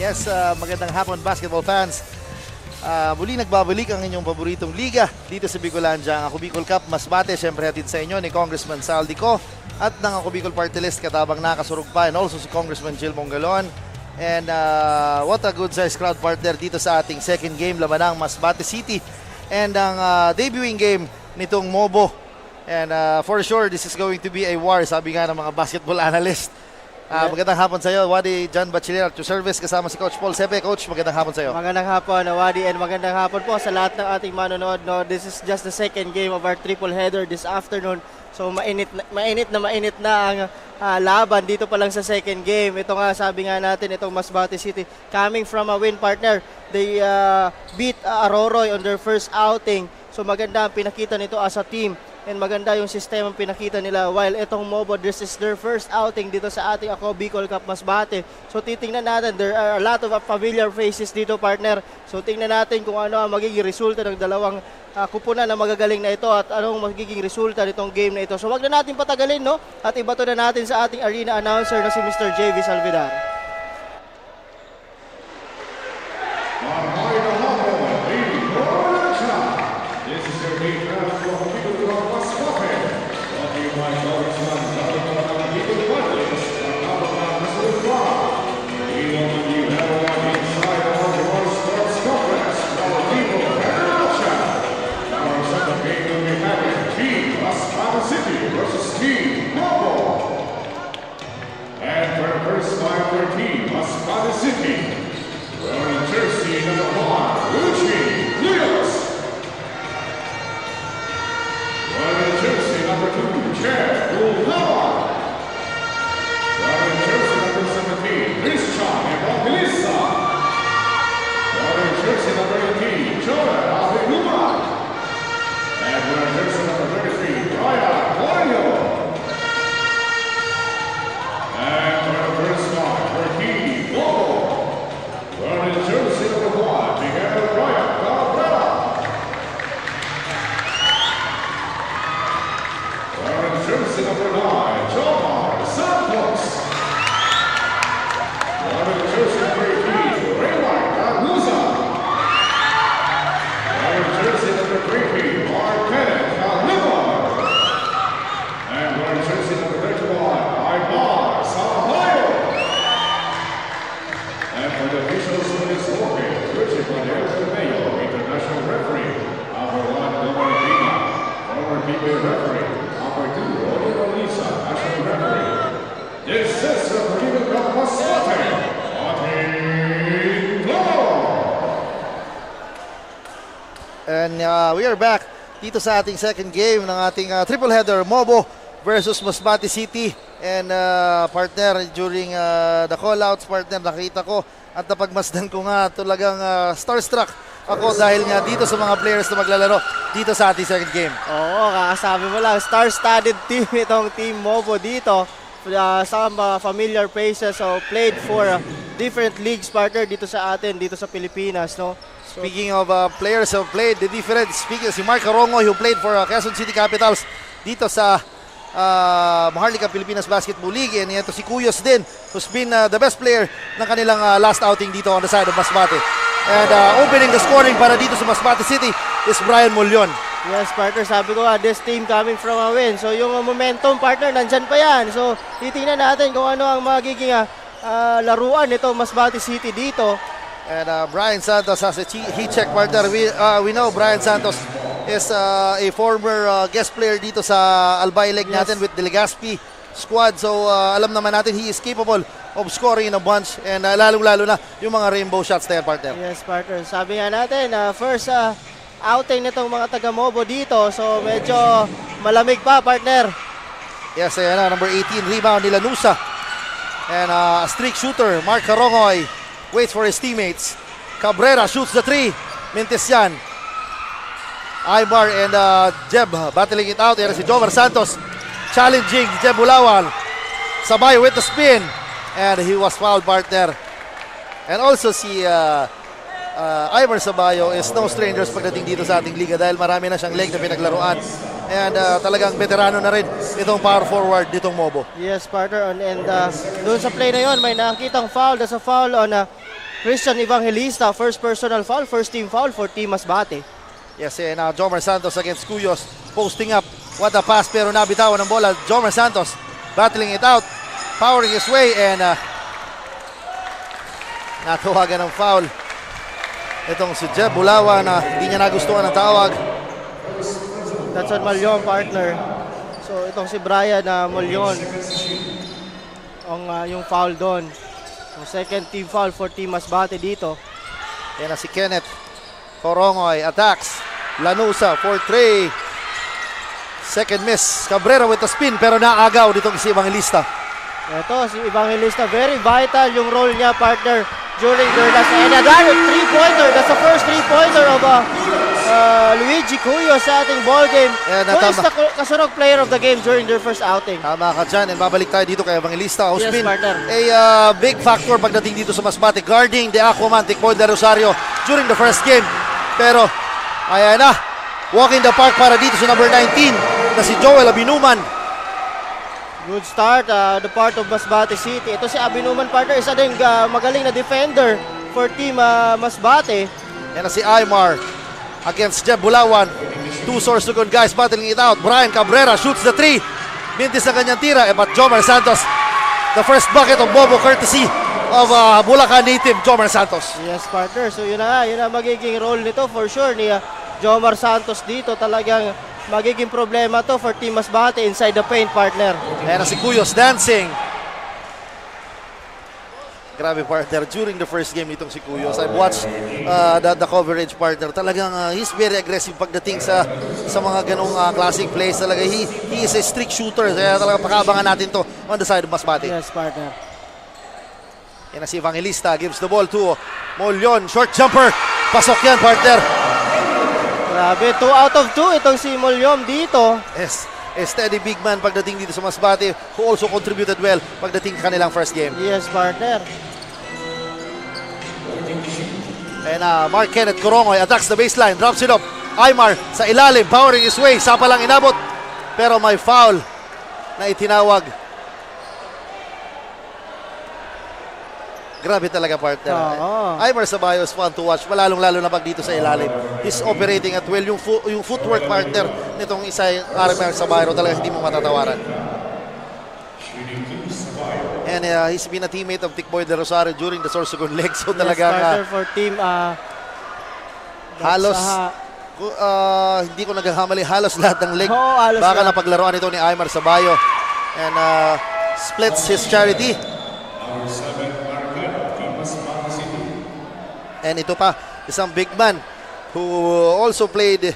Yes, magandang hapon basketball fans. Muli nagbabalik ang inyong paboritong liga dito sa Bicolandia. Ang Ako Bicol Cup Masbate, syempre hatid sa inyo ni Congressman Saldico at ng Ako Bicol Party List katabang nakasurog pa, and also si Congressman Jill Mongalon. And what a good size crowd partner dito sa ating second game laban ng Masbate City and ang debuting game nitong Mobo. And for sure, this is going to be a war, sabi nga ng mga basketball analyst. Magandang hapon sa iyo, Wadi John Bachiller at your service, kasama si Coach Paul Sepe. Coach, magandang hapon sa iyo. Magandang hapon, Wadi, and magandang hapon po sa lahat ng ating manonood. No, this is just the second game of our triple header this afternoon. So mainit na ang laban dito pa lang sa second game. Ito nga, sabi nga natin, itong Masbate City coming from a win, partner. They beat Aroroy on their first outing. So maganda ang pinakita nito as a team. And maganda yung sistema pinakita nila, while itong Mobo, this is their first outing dito sa ating Ako Bicol Cup Masbate. So titingnan natin, there are a lot of familiar faces dito, partner. So tingnan natin kung ano ang magiging resulta ng dalawang kupunan na magagaling na ito at anong magiging resulta nitong game na ito. So wag na natin patagalin, no? At ibato na natin sa ating arena announcer na si Mr. JV Salvidar. And we are back dito sa ating second game ng ating triple header, Mobo versus Masbate City. And partner, during the call-outs, partner, nakita ko at napagmasdan ko nga talagang starstruck ako dahil nga dito sa mga players na maglalaro dito sa ating second game. Oo, kakasabi mo lang, star-studded team itong Team Mobo dito. Some familiar faces, so played for different leagues, partner, dito sa atin, dito sa Pilipinas, no? Speaking of players who played the different, speaking si Mark Carongoy who played for Quezon City Capitals dito sa Maharlika Pilipinas Basketball League, and ito si Cuyos din who's been the best player ng kanilang last outing dito on the side of Masbate. And opening the scoring para dito sa Masbate City is Brian Mulyon. Yes, partner, sabi ko this team coming from a win. So yung momentum, partner, nandyan pa yan. So titingnan natin kung ano ang magiging laruan nito Masbate City dito. And Brian Santos has a heat check, partner. We know Brian Santos is a former guest player dito sa Albay League natin with the Legazpi squad. So alam naman natin he is capable of scoring in a bunch, and lalong-lalo na yung mga rainbow shots na yan, partner. Yes, partner. Sabi nga natin, first outing nitong mga taga-Mobo dito. So medyo malamig pa, partner. Yes, ayan na, number 18, rebound nila Nusa. And a streak shooter, Mark Carongoy, waits for his teammates. Cabrera shoots the three. Mintesian. Ibar and Jeb battling it out. Ayan si Jomar Santos challenging Jeb Ulawal. Sabay with the spin. And he was fouled, partner. And also si Ibar Sabayo is no strangers pagdating dito sa ating liga dahil marami na siyang leg na pinaglaruan. And talagang veterano na rin itong power forward ditong Mobo. Yes, partner. And doon sa play na yon, may nakitang foul. That's a foul on Christian Evangelista, first personal foul, first team foul for Team Masbate. Yes, and Jomar Santos against Cuyos. Posting up. What a pass, pero nabitawan ng bola. Jomar Santos battling it out. Powering his way and natawagan ng foul. Itong si Jeb Bulawa na hindi niya nagustuhan ng tawag. That's on Malion, partner. So itong si Brian Malion yung foul doon. Yung second team foul for Team Masbate dito. Yan na si Kenneth Corongoy attacks. Lanusa for 3. Second miss. Cabrera with the spin pero naagaw ditong si Evangelista. Ito si Evangelista, very vital yung role niya, partner, during their last. And another 3-pointer. That's the first 3-pointer of Luigi Cuyos sa ating ball game. Who is the kasurog player of the game during their first outing? Tama ka dyan. And babalik tayo dito kay Evangelista. Who's Yes, been partner. a big factor pagdating dito sa Masbate. Guarding the Aquaman, Tikboy de Rosario during the first game. Pero, ayan na. Walking the park para dito sa number 19 na si Joel Abinuman. Good start, the part of Masbate City. Ito si Abinuman, partner, isa din magaling na defender for Team Masbate. Yan na si Aymar against Jeb Bulawan. 2 source to good guys battling it out. Brian Cabrera shoots the 3. Mintis na kanyang tira. But Jomar Santos, the first bucket of Bobo courtesy of Bulacan native Jomar Santos. Yes, partner. So yun na magiging role nito for sure ni Jomar Santos dito. Talagang magiging problema to for Team Masbate inside the paint, partner. Ayan na si Cuyos dancing. Grabe, partner, during the first game nitong si Cuyos, I've watched the coverage, partner. Talagang he's very aggressive pagdating sa mga ganong classic plays. Talaga he is a strict shooter. Kaya talaga pakabangan natin to on the side of Masbate. Yes, partner. Yan na si Evangelista, gives the ball to Molion, short jumper. Pasok yan, partner. Grabe, 2 out of 2 itong si Molyom dito. Yes, a steady big man pagdating dito sa Masbate, who also contributed well pagdating kanilang first game. Yes, partner. And Mark Kenneth Corongoy attacks the baseline, drops it up. Aymar sa ilalim, powering his way, sapa lang inabot. Pero may foul na itinawag. Grabe talaga, partner. Aymar Sabayo is fun to watch, malalong-lalo na pag dito sa ilalim. He's operating at well. Yung footwork, partner, nitong isa Aymar Sabayo talaga hindi mo matatawaran. And he's been a teammate of Tikboy de Rosario during the Sorsogon leg. So talagang Yes, for team halos hindi ko naghahamali, halos lahat ng leg baka napaglaruan ito ni Aymar Sabayo. And splits his charity. And ito pa, isang big man who also played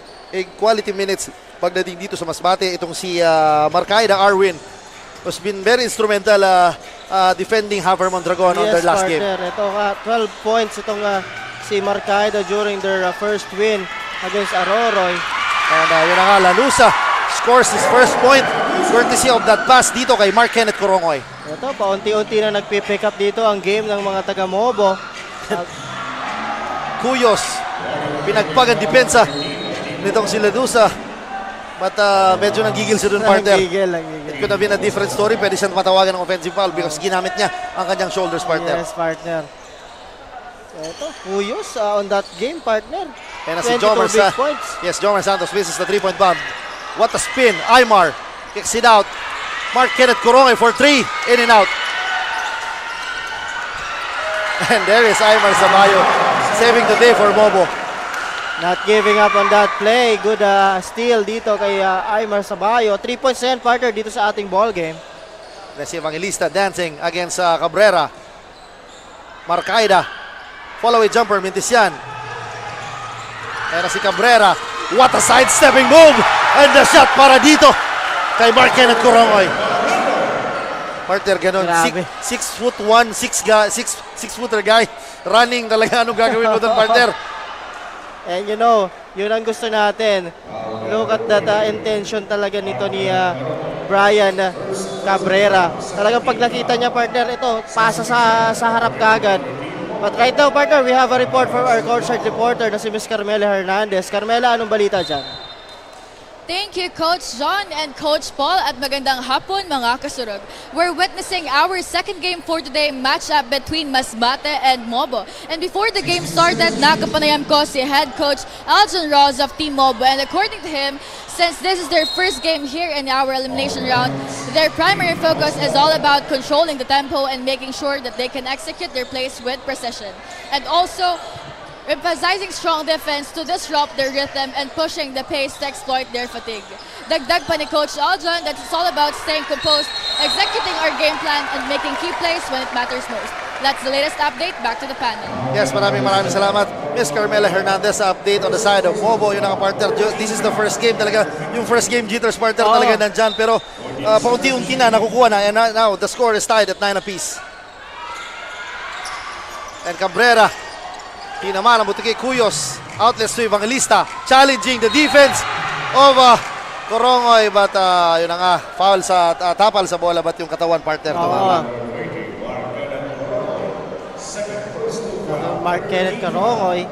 quality minutes pagdating dito sa Masbate. Itong si Marcaida Arwin has been very instrumental defending Haver Mondragon on their last game. Ito 12 points itong si Marcaida during their first win against Aroroy. And yun na nga, Lanusa scores his first point courtesy of that pass dito kay Mark Kenneth Corongoy. Ito, paunti-unti na nagpipick up dito ang game ng mga taga-Mobo. Cuyos, pinagpag ang depensa nitong si Lanusa. But medyo nanggigil siya dun, partner. It could have been a different story. Pwede siyang matawagan ng offensive foul because ginamit niya ang kanyang shoulders, partner. Yes, partner. Ito, Cuyos on that game, partner. And si Jomar Yes, Jomar Santos misses the 3-point bomb. What a spin. Aymar kicks it out. Mark Kenneth Corongoy for 3. In and out. And there is Aymar Sabayo saving the day for Mobo. Not giving up on that play. Good steal dito kay Aymar Sabayo. 3 points na yan, partner, dito sa ating ball game. Si Evangelista dancing against Cabrera. Marcaida. Follow-away jumper, mintis yan. Era si Cabrera. What a sidestepping move! And the shot para dito kay Mark Kenneth Corongoy. Partner, ganun. 6'1", 6-footer guy. Running talaga. Anong gagawin mo doon, partner? And you know, yun ang gusto natin. Look at that intention talaga nito ni Brian Cabrera. Talagang pag nakita niya, partner, ito, pasa sa harap kagad. But right now, partner, we have a report from our courtside reporter na si Miss Carmela Hernandez. Carmela, anong balita dyan? Thank you, Coach John and Coach Paul, at magandang hapon mga kasurog. We're witnessing our second game for today matchup between Masbate and Mobo. And before the game started, nakapanayam ko si head coach Aljon Ross of Team Mobo. And according to him, since this is their first game here in our elimination round, their primary focus is all about controlling the tempo and making sure that they can execute their plays with precision. And also, emphasizing strong defense to disrupt their rhythm and pushing the pace to exploit their fatigue. Dagdag pa ni Coach Aljon that it's all about staying composed, executing our game plan, and making key plays when it matters most. That's the latest update. Back to the panel. Yes, maraming salamat. Miss Carmela Hernandez, update on the side of Mobo. Yung partner, this is the first game talaga. Yung first game jitters partner talaga nandyan. Pero paunti-unti na nakukuha na. And now the score is tied at 9 apiece. And Cabrera, tinaman ang buti kay Cuyos. Outlets to Evangelista. Challenging the defense of Corongoy. But yun na nga, foul sa tapal sa bola. But yung katawan partner tumama. Mark Kenneth Corongoy.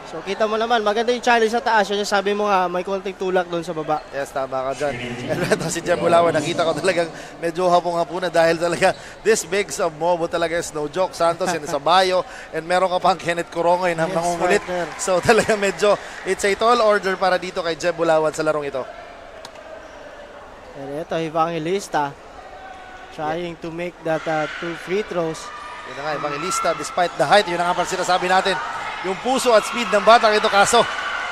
So kita mo naman, maganda yung challenge sa taas. Yun yung sabi mo nga, may konting tulak doon sa baba. Yes, tama ka dyan. And ito si Jeb Bulawan, nakita ko talagang medyo hapong-hapon na dahil talaga this bigs of Mobo talaga is no joke. Santos and Sabayo, and meron ka pang Kenneth Corongoy na mangungulit. So talaga medyo, it's a tall order para dito kay Jeb Bulawan sa larong ito. And ito, Evangelista trying to make that 2 free throws. Yun na nga, Evangelista, despite the height, yun na nga parang sinasabi natin, yung puso at speed ng batang ito, kaso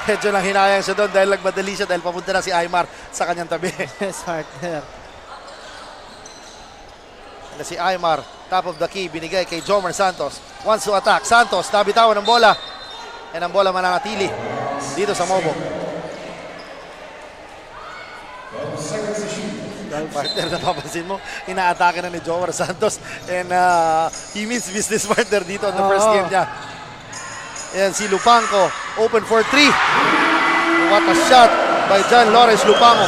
medyo lang hinayang siya doon dahil nagmadali siya dahil papunta na si Aymar sa kanyang tabi. Yes, partner. Na si Aymar, top of the key, binigay kay Jomer Santos. Wants to attack. Santos, nabitawan ng bola. And ang bola mananatili dito sa Mobo. Partner, napapansin mo, inaatake na ni Jomer Santos. And he means business partner dito on the first game niya. Ayan si Lupanco, open for 3. What a shot by John Lawrence Lupanco.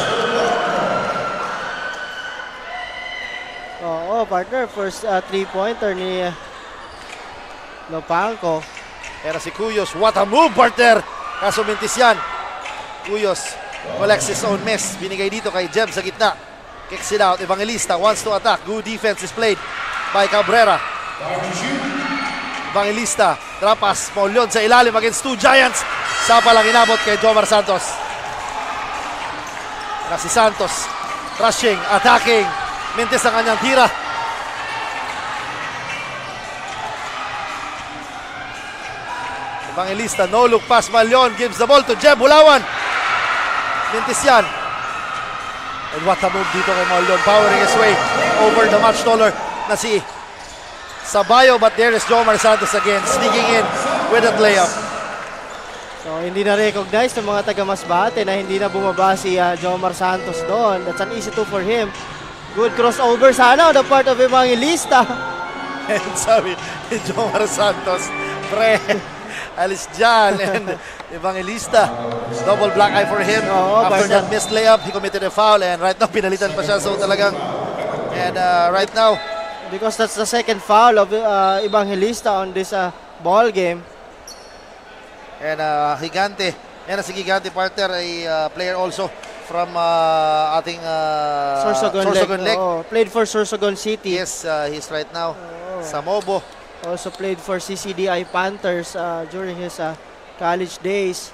Oo, partner, first 3-pointer ni Lupanco. Era si Cuyos, what a move partner. Kaso mintis yan. Cuyos collects his own miss. Binigay dito kay Jem sa gitna. Kicks it out, Evangelista wants to attack. Good defense is played by Cabrera. Evangelista, drop pass, Paulion sa ilalim against 2 Giants. Sapa lang inabot kay Jomar Santos. Na si Santos, rushing, attacking. Mintis ang kanyang tira. Evangelista, no look pass, Malion gives the ball to Jeb Bulawan. Mintis yan. And what a move dito kay Malion, powering his way over the much taller na si Sabayo, but there is Jomar Santos again, sneaking in with that layup. So hindi na recognize ng mga taga Masbate na hindi na bumaba si Jomar Santos doon. That's an easy 2 for him. Good crossover sana on the part of Evangelista. And sabi ni Jomar Santos, pre, alis dyan. And Evangelista, double black eye for him. After that missed layup, he committed a foul. And right now, pinalitan pa siya. So talagang, and right now, because that's the second foul of Evangelista on this ball game. And Gigante, yan si Gigante partner, a player also from ating Sorsogon Lake. Played for Sorsogon City. Yes, he's right now sa Mobo. Also played for CCDI Panthers during his college days.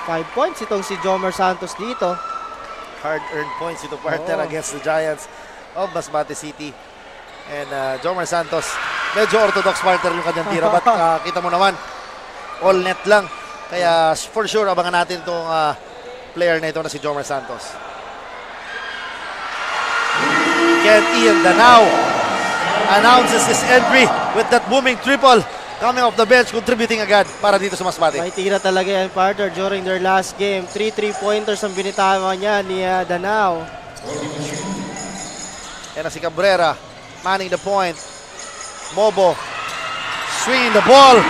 Five points itong si Jomar Santos dito. Hard-earned points ito partner against the Giants of Masbate City. And Jomar Santos, medyo orthodox partner yung kanyang tira. But kita mo naman, all net lang. Kaya for sure, abangan natin itong player na ito na si Jomar Santos. Kent Ian Danao announces his entry with that booming triple. Coming off the bench, contributing agad para dito sa Masbate. May tira talaga yan, partner, during their last game. 3 3-pointers ang binitawan niya ni Danao. Yan na si Cabrera, manning the point. Mobo, swinging the ball,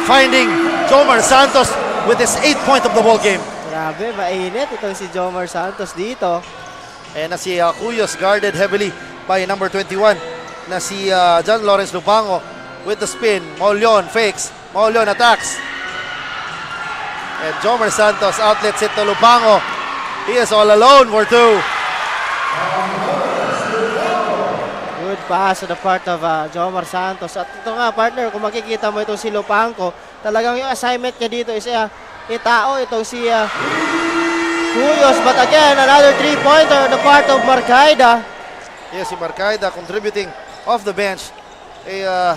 finding Jomar Santos with his 8th point of the ball game. Grabe, mainit itong si Jomar Santos dito. Yan na si Cuyos, guarded heavily by number 21 na si John Lawrence Lupango. With the spin, Maulion fakes, Maulion attacks. And Jomer Santos outlets it to Lupango. He is all alone for two. Good pass on the part of Jomar Santos. At ito nga, partner, kung makikita mo itong si Lupango, talagang yung assignment niya dito is itao itong si Cuyos. But again, another 3-pointer on the part of Marcaida. Yes, si Marcaida contributing off the bench. A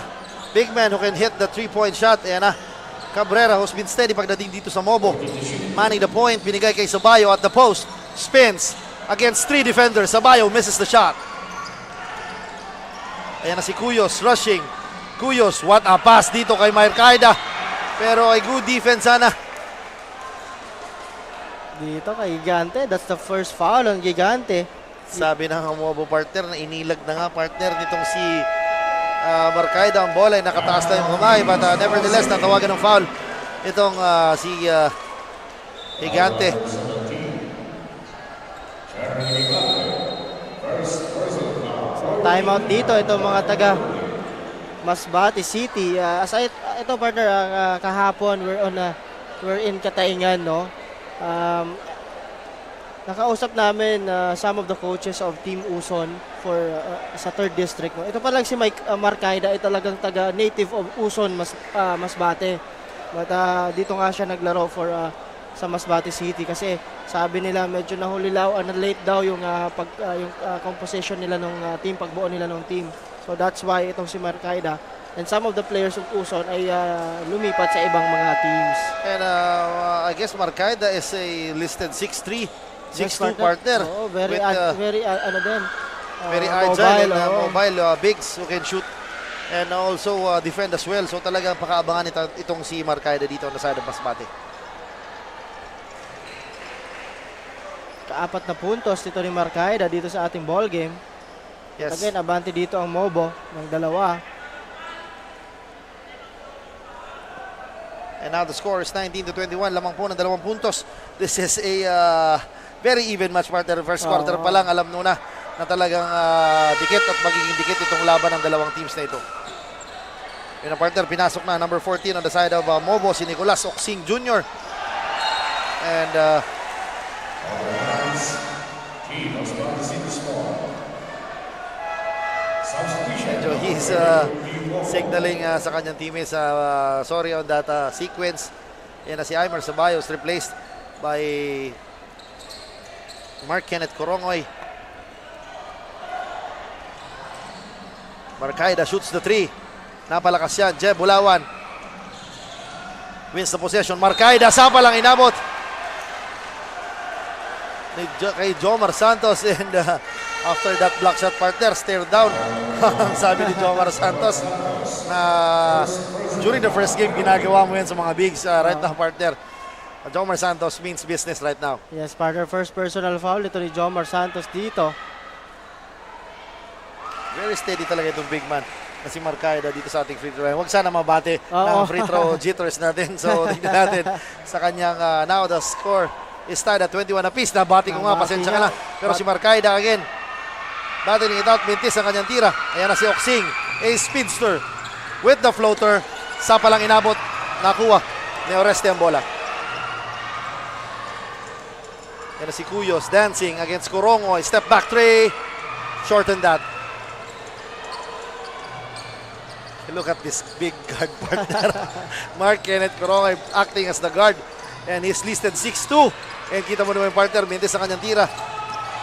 big man who can hit the 3-point shot. Ayan na, Cabrera who's been steady pagdating dito sa Mobo. Manning the point, binigay kay Sabayo at the post. Spins against 3 defenders. Sabayo misses the shot. Ayan na si Cuyos rushing. Cuyos, what a pass dito kay Marcaida. Pero ay good defense sana. Dito kay Gigante, that's the first foul on Gigante. Sabi ng Mobo partner na inilag na nga partner nitong si Marcaida. Ang bola ay nakataas na yung kamay, but nevertheless natawagan ng foul itong si Gigante. Timeout dito itong mga taga Masbate City. Ito partner, kahapon we're in Kataingan, no? Nakausap namin some of the coaches of Team Uson for sa 3rd district, no? Ito pa lang si Mike Marcaida ay talagang taga native of Uson, Masbate. But dito nga siya naglaro for sa Masbate City kasi sabi nila medyo nahulilaw na late daw yung composition nila ng team, pagbuo nila ng team. So that's why itong si Marcaida and some of the players of Uson ay lumipat sa ibang mga teams. And I guess Marcaida is a listed 6'3", 6'2" Yes, partner. Oo, very with, ano din. very agile and oo. mobile bigs who can shoot and also defend as well. So talagang pakaabangan itong si Marcaida dito on the side of Masbate. Ka-4 na puntos dito ni Marcaida dito sa ating ball game. Yes. Again, abante dito ang Mobo ng 2. And now the score is 19-21. Lamang po ng 2 puntos. This is a very even match partner. First quarter pa lang, alam nyo na talagang dikit at magiging dikit itong laban ng dalawang teams na ito. Yun ang partner, pinasok na number 14 on the side of Mobo, si Nicolas Oksing Jr. And medyo he's signaling sa kanyang teammates sorry on that sequence. Yan na si Aimer Sabayos replaced by Mark Kenneth Corongoy. Marcaida shoots the 3. Napalakas yan. Jeb Bulawan wins the possession. Marcaida, sapa lang inabot kay Jomar Santos and after that block shot partner, stare down. Sabi ni Jomar Santos na during the first game, ginagawa mo yan sa mga bigs right now partner. Jomar Santos means business right now. Yes, partner, first personal foul ito ni Jomar Santos dito. Very steady talaga itong big man na si Marcaida dito sa ating free throw. Huwag sana mabate Oo. ng free throw jitters natin. So tingnan natin sa kanyang now the score is tied at 21 apiece. Nabati ko nga, pasensya ka na. Pero si Marcaida again, battling it out, mintis ang kanyang tira. Ayan na si Oksing, a speedster with the floater. Sapa lang inabot, nakuha ni Oreste ang bola. Ayan na si Cuyos dancing against Corongoy. Step back 3, shorten that. Look at this big guard partner. Mark Kenneth Corongoy acting as the guard. And he's listed 6'2". And kita mo naman yung partner, mintis ang kanyang tira.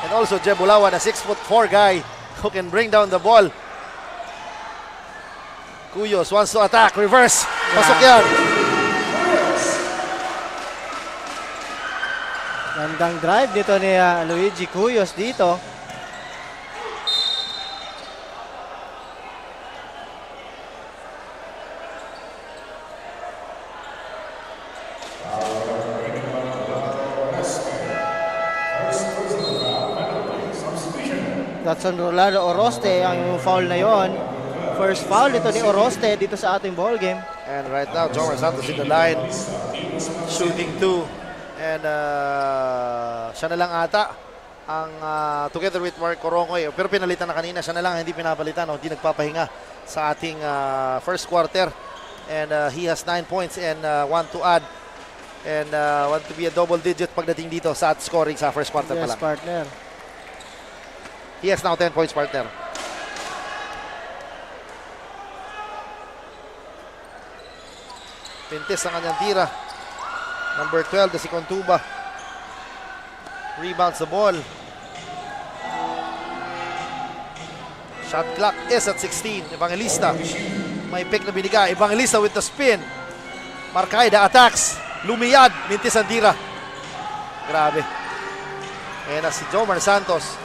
And also Jeb Bulawan, a 6'4" guy who can bring down the ball. Cuyos wants to attack, reverse. Pasok yan. Gandang drive dito ni Luigi Cuyos dito. Datsun Rolando Oroste ang foul na yon. First foul ito ni Oroste dito sa ating ball game. And right now, Jomar Santos in the line. Shooting 2. And siya na lang ata ang together with Mark Corongoy. Pero pinalitan na kanina. Siya na lang hindi pinapalitan. Hindi nagpapahinga sa ating first quarter. And he has 9 points and 1 to add. and want to be a double digit pagdating dito sa scoring sa first quarter pa Yes, lang. partner. He has now 10 points, partner. Pintis ang kanyang tira. Number 12 na si Contuba. Rebounds the ball. Shot clock is at 16. Evangelista. May pick na binigay. Evangelista with the spin. Marcaida attacks. Lumiyad. Mintis ang tira. Grabe. Ayan na si Jomar Santos.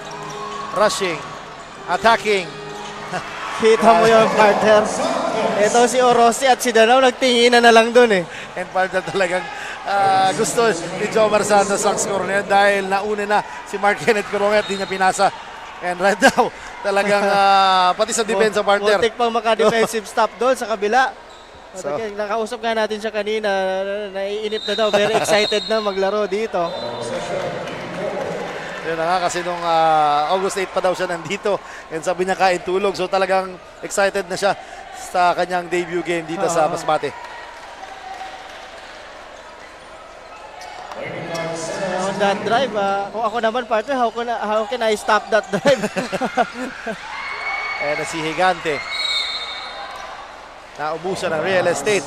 Rushing. Attacking. Kita mo yun, partner. Ito si Orosi at si Danao nagtinginan na lang dun eh. And partner talagang gusto ni Jomar Santos ang score na yun dahil nauna na si Mark Kenneth Coronga at di niya pinasa. And right now, talagang pati sa depensa partner. Muntik pang maka-defensive stop doon sa kabila. So, Nakausap nga natin siya kanina, naiinip na daw, very excited na maglaro dito. yun na nga kasi nung August 8 pa daw siya nandito and sabi niya kain tulog. So talagang excited na siya sa kanyang debut game dito sa Masbate. On that drive, kung ako naman partner, how can I stop that drive? Ayan na si Higante. Naubusan ng real estate.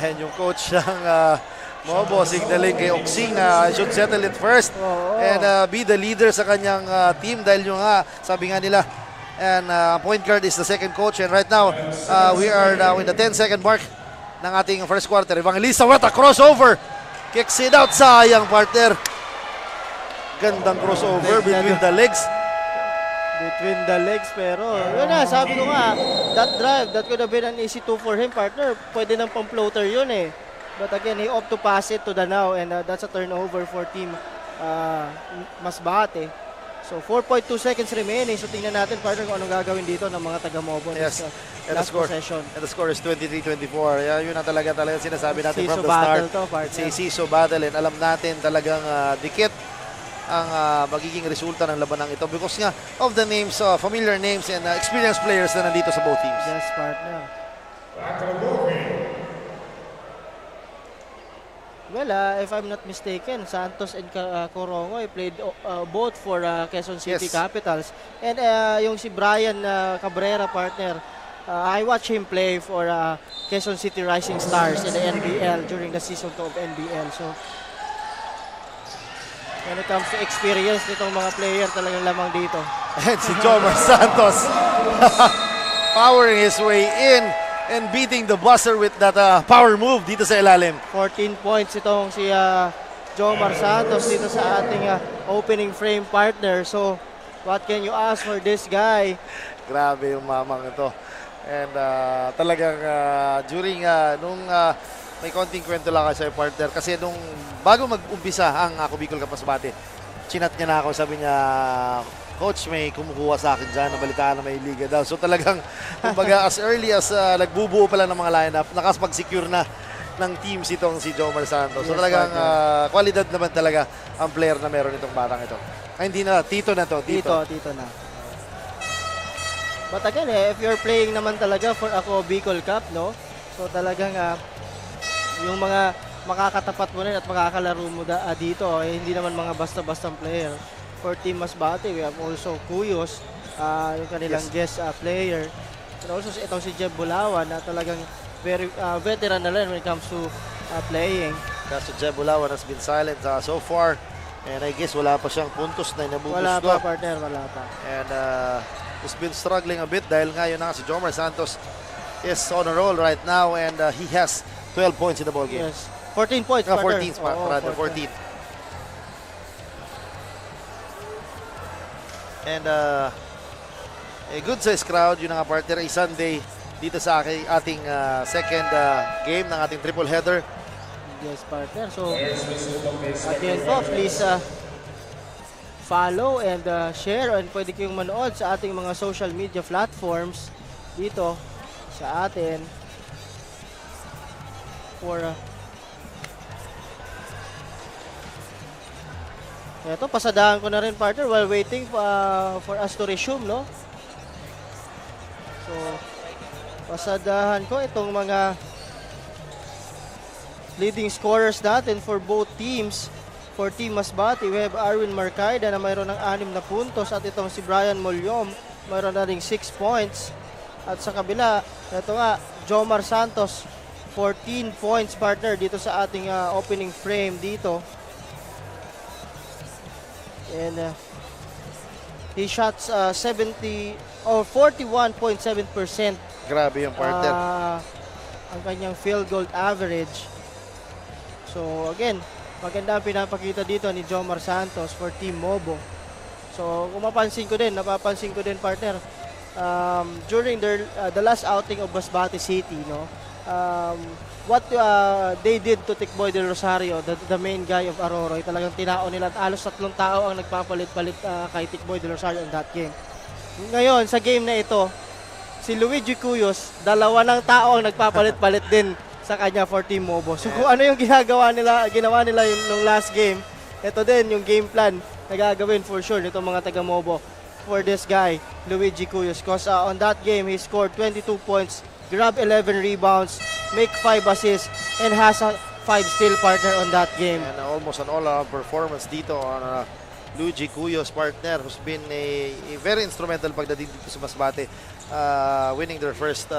And yung coach ng Mobo signaling kay Oksing na should settle it first and be the leader sa kanyang team dahil yung sabi nga nila and point guard is the second coach and right now we are now in the 10-second mark ng ating first quarter. Evangelista with a crossover. Kicks it out. Sayang partner. Gandang crossover between the legs. Between the legs, pero yun na, sabi ko nga, that drive, that could have been an easy 2 for him, partner. Pwede ng pang-floater yun eh. But again, he opted to pass it to Danao and that's a turnover for team Masbate. So 4.2 seconds remaining. So tingnan natin, partner, kung anong gagawin dito ng mga taga-Mobo. Yes. And Last possession. And the score is 23-24. Yun na talaga sinasabi natin Siso from the start. battle to, partner. Si Siso battle and alam natin talagang dikit ang magiging resulta ng labanang ito because nga of the names, familiar names and experienced players na nandito sa both teams. Yes, partner. Well, if I'm not mistaken, Santos and Corongo played both for Quezon City Yes. Capitals. And yung si Brian Cabrera, partner, I watched him play for Quezon City Rising Stars in the NBL during the season 2 of NBL. So, when it comes to experience nitong mga player, talagang lamang dito. And si Jomar Santos powering his way in and beating the buzzer with that power move dito sa ilalim. 14 points itong si Jomar Santos dito sa ating opening frame partner. So, what can you ask for this guy? Grabe yung mamang ito. And talagang during nung may konting kwento lang kasi partner kasi nung bago mag-umpisa ang ako Bicol Cup Masbate, chinat niya na ako, sabi niya, Coach, may kumukuha sa akin dyan, nabalitaan na may liga daw. So talagang, kumbaga, as early as nagbubuo pa lang ng mga lineup, nakapag-secure na ng teams itong si Jomar Santos. So Yes, talagang kwalidad naman talaga ang player na meron itong batang ito. Ay, hindi na, Tito na to. Dito na. But again, if you're playing naman talaga for ako Bicol Cup, no? So talagang yung mga makakatapat mo rin at makakalaro mo dito, hindi naman mga basta-bastang player. For Team Masbate, we have also Cuyos, yung kanilang guest player. And also itong si Jeb Bulawan na talagang very veteran na rin when it comes to playing. Kaso Jeb Bulawan has been silent so far. And I guess wala pa siyang puntos na nabubusto. Wala pa, partner, wala pa. And he's been struggling a bit dahil ngayon na si Jomar Santos is on a roll right now and he has 12 points in the ball game. Yes. 14 points, partner. 14 rather, 14. And a good size crowd, yun nga partner, ay Sunday dito sa ating second game ng ating triple header. Yes, partner. So, again po, please follow and share and pwede kayong manood sa ating mga social media platforms dito sa atin for eto, pasadahan ko na rin, partner, while waiting for us to resume, no? So, pasadahan ko itong mga leading scorers natin for both teams. For Team Masbate, we have Arwin Marcaida na mayroon ng 6 na puntos at itong si Brian Molyom mayroon na ring 6 points. At sa kabila, ito nga, Jomar Santos, 14 points partner dito sa ating opening frame dito. And he shots 41.7%. Grabe yung partner. Ang kanyang field goal average. So again, maganda ang pinapakita dito ni Jomar Santos for Team Mobo. So kung napapansin ko din partner, during the last outing of Masbate City, no, what they did to Tikboy Del Rosario, the main guy of Aroroy, talagang tinao nila at halos 3 tao ang nagpapalit-palit kay Tikboy Del Rosario in that game. Ngayon, sa game na ito, si Luigi Cuyos, 2 ng tao ang nagpapalit-palit din sa kanya for Team Mobo. So kung ano yung ginawa nila yung nung last game, ito din yung game plan na gagawin for sure nitong mga taga Mobo for this guy, Luigi Cuyos. Because on that game, he scored 22 points, grabbed 11 rebounds, make 5 assists, and has a 5 steal partner on that game. And almost an all-around performance dito on Luigi Cuyos, partner, who's been a very instrumental pagdating dito sa Masbate, winning their first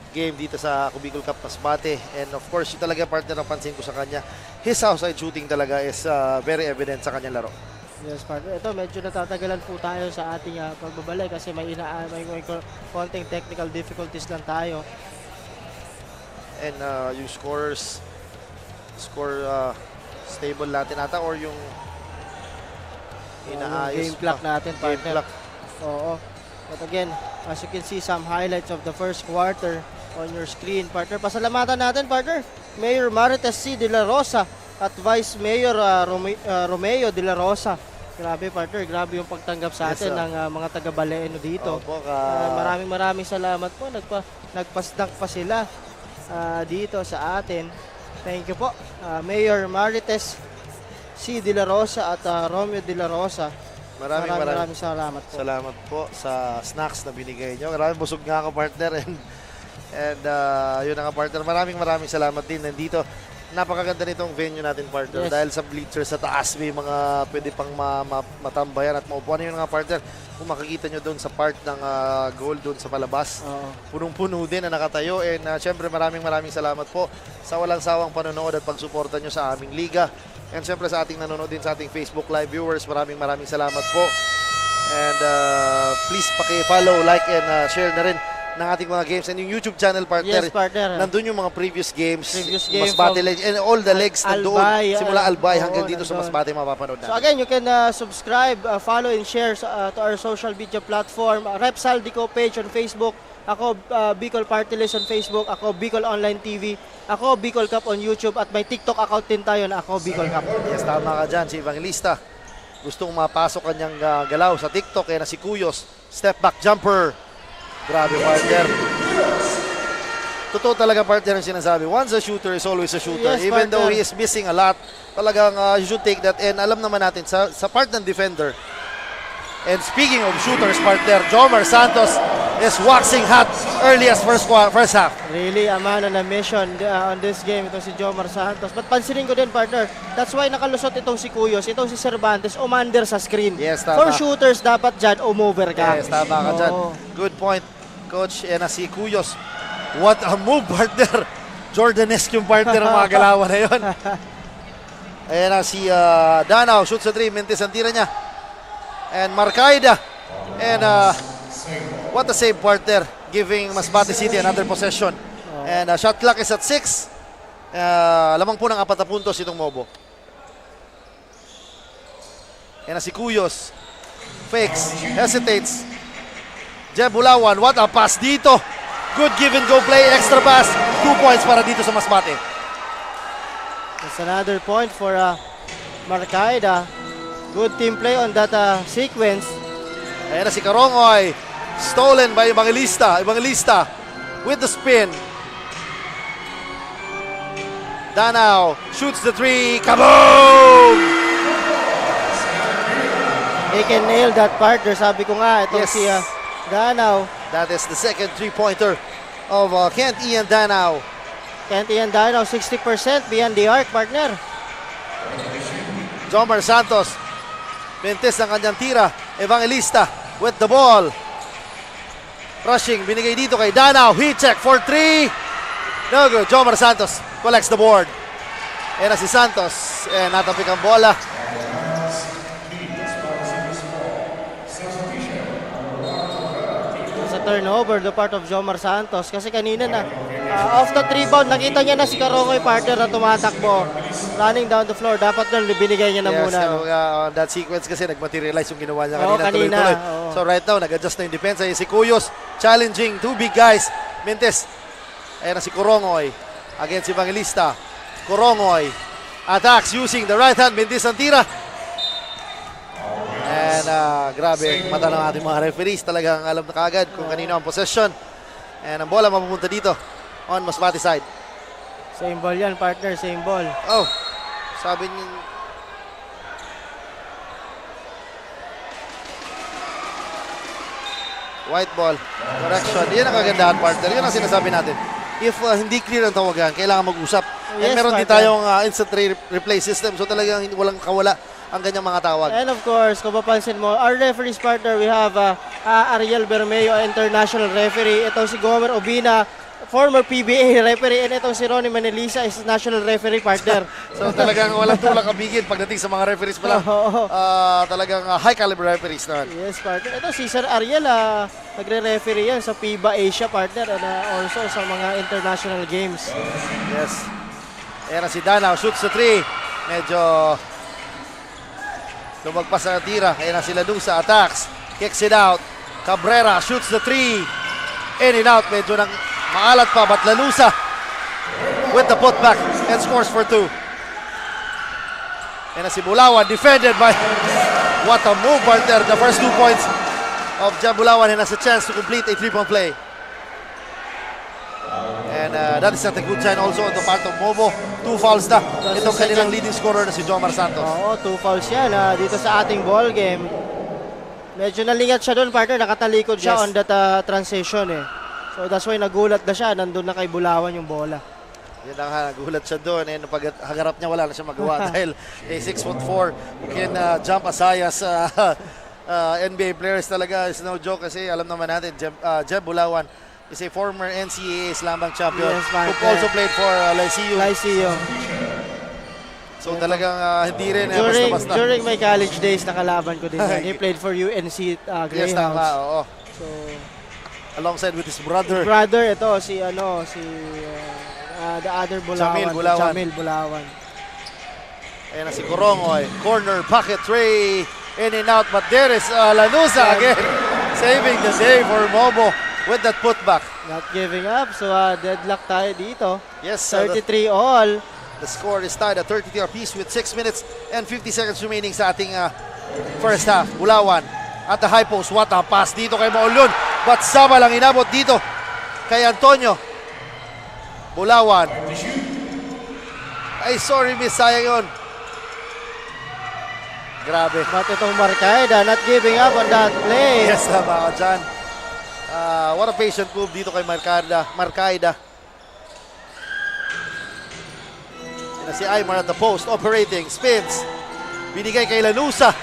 game dito sa Bicol Cup Masbate. And of course, yung talaga partner ang pansin ko sa kanya, his outside shooting talaga is very evident sa kanyang laro. Yes, partner. Ito, medyo natatagalan po tayo sa ating pagbabalik kasi may konting technical difficulties lang tayo. And yung score stable natin ata or yung inaayos game clock natin, game partner. clock. Oo. But again, as you can see some highlights of the first quarter on your screen, partner. Pasalamatan natin, partner, Mayor Marites C. De La Rosa at Vice Mayor Romeo De La Rosa. Grabe, partner, grabe yung pagtanggap sa atin ng mga taga-Baleeno dito. Opo, maraming salamat po. Nagpasdak pa sila dito sa atin. Thank you po, Mayor Marites C. De La Rosa at Romeo De La Rosa. Maraming salamat po. Salamat po sa snacks na binigay nyo. Maraming busog nga ako, partner. And yun nga, partner. Maraming salamat din. Nandito, napakaganda nitong venue natin, partner. Yes. Dahil sa bleachers sa taas, may mga pwede pang matambayan at maupuan. Yun nga, partner. Kung makikita nyo doon sa part ng goal doon sa palabas, punong-puno din na nakatayo. And syempre, maraming salamat po sa walang sawang panonood at pagsuporta nyo sa aming liga. And syempre sa ating nanonood din sa ating Facebook Live viewers, maraming salamat po. And please paki-follow, like, and share na rin ng ating mga games. And yung YouTube channel, partner, yes, partner. nandun yung mga previous games, Masbate Masbate Legends, and all the legs nandoon. Simula Albay hanggang dito nandun. sa Masbate mapapanood natin. So again, you can subscribe, follow, and share to our social media platform. Rep Saldico page on Facebook. Ako, Bicol Party List on Facebook. Ako, Bicol Online TV. Ako, Bicol Cup on YouTube. At may TikTok account din tayo na ako, Bicol Cup. Yes, tama ka dyan. Si Evangelista, gustong mapasok kanyang galaw sa TikTok. Kaya na si Cuyos, step back jumper. Grabe, partner. Totoo talaga, partner, ang sinasabi. Once a shooter is always a shooter. Yes, even partner. though he is missing a lot, talagang you should take that. And alam naman natin, sa part ng defender, and speaking of shooters, partner, Jomar Santos is waxing hot early as first half. Really, a man on a mission on this game. Itong si Jomar Santos. But pansinin ko din, partner, that's why nakalusot itong si Cuyos, itong si Cervantes, umander sa screen. Yes, tama. For shooters, dapat dyan, umover ka. Yes, tama ka dyan. Good point, Coach. And si Cuyos, what a move, partner. Jordanesque yung partner ng mga galawan na yun. Ayan na si Danao, shoots sa 3, Mentes ang tira niya. And Marcaida. And what a save, partner, giving Masbate City another possession. And shot clock is at 6. Lamang po ng 4 na puntos itong Mobo. And si Cuyos, fakes, hesitates. Jeb Bulawan, what a pass dito. Good give and go play, extra pass. 2 points para dito sa Masbate. That's another point for Marcaida. Good team play on that sequence. Ayan na si Karongoy. Stolen by Evangelista. Evangelista with the spin. Danao shoots the 3. Kaboom! He can nail that partner. Sabi ko nga, itong Yes. si Danao. That is the second 3-pointer of Kent Ian Danao. Kenty and Dino, 60% beyond the arc, partner. Jomar Santos. Mentes ang kanyang tira. Evangelista with the ball. Rushing, binigay dito kay Danao. Heat check for 3. No good. Jomar Santos collects the board. Ayan na si Santos. Natapik ang bola. Sa turnover, the part of Jomar Santos. Kasi kanina na, off the rebound, nakita niya na si Karongoy, partner, na tumatakbo. Running down the floor. Dapat nun, binigay niya na muna. So, on that sequence kasi nagmaterialize yung ginawa niya Oo, kanina. kanina. Tuloy-tuloy. Oo. So right now, nag-adjust na yung defense. Ayan si Cuyos, challenging two big guys. Mentes. Ayan na si Corongoy against Evangelista. Corongoy attacks using the right hand. Mentes ang tira. And grabe, mata ng ating mga referees. Talagang alam na kagad kung kanino ang possession. And ang bola mapupunta dito on Masbate side. Same ball yan, partner. Same ball. Oh, sabi niyo. White ball. Correction. Yan ang kagandahan, partner. Yan ang sinasabi natin. If hindi clear ang tawagan, kailangan mag-usap. And Yes, meron din partner. tayong instant replay system. So talagang walang kawala ang ganyang mga tawag. And of course, kung mapansin mo, our referees partner, we have Ariel Bermeo, international referee. Itong si Gomer Obina, former PBA referee. And itong si Ronnie Manelisa is national referee partner. So talagang walang tulak kabigin pagdating sa mga referees pala. Oo. Talagang high caliber referees na. Yes, partner. Ito si Sir Ariel, nagre-referee yan sa FIBA Asia partner and also sa mga international games. Yes. Ayan na si Danao, shoots the 3. Medyo lumagpas ang tira. Ayan na si Lanusa, attacks. Kicks it out. Cabrera shoots the 3. In and out. Medyo nang maalat pa, but Lanusa with the putback and scores for 2. Ayan na si Bulawan, defended by what a move, partner. The first 2 points of Jan Bulawan and has a chance to complete a 3-point play. And that is not a good sign also on the part of Mobo. 2 fouls na. Itong kanilang leading scorer na si Jomar Santos. Oo, 2 fouls yan dito sa ating ball game. Medyo nalingat siya doon, partner. Nakatalikod siya Yes. on that transition eh. So that's why nagulat na siya. Nandun na kay Bulawan yung bola. Yan ang nagulat siya doon. And pag hagarap niya, wala na siya magawa dahil a 6'4" who can jump as high as NBA players talaga is no joke kasi alam naman natin, Jeb Bulawan is a former NCAA Slam Dunk champion Yes, who partner. also played for Lyceum. Lyceum. So talagang hindi rin basta-basta. During my college days, nakalaban ko din yan. He played for UNC Yes, tama. Greyhounds. Oo. So, Alongside with his brother. brother, ito, si the other Jamil Bulawan. Bulawan. Jamil Bulawan. Ayan na si Corongoy. Corner, pocket three. In and out. But there is Lanusa again. Saving the day for Mobo with that putback. Not giving up. So, deadlock tayo dito. Yes, 33 all. the score is tied at 33 apiece with 6 minutes and 50 seconds remaining sa ating first half. Bulawan at the high post. What a pass dito kay Maulyon. But Saba lang inabot dito kay Antonio. Bulawan. Ay, sorry, miss. Sayang yun. Grabe. But itong Marcaida, not giving up on that play. Yes, tama ka dyan. What a patient move dito kay Marcaida. Yan na si Aymar at the post, operating, spins. Binigay kay Lanusa.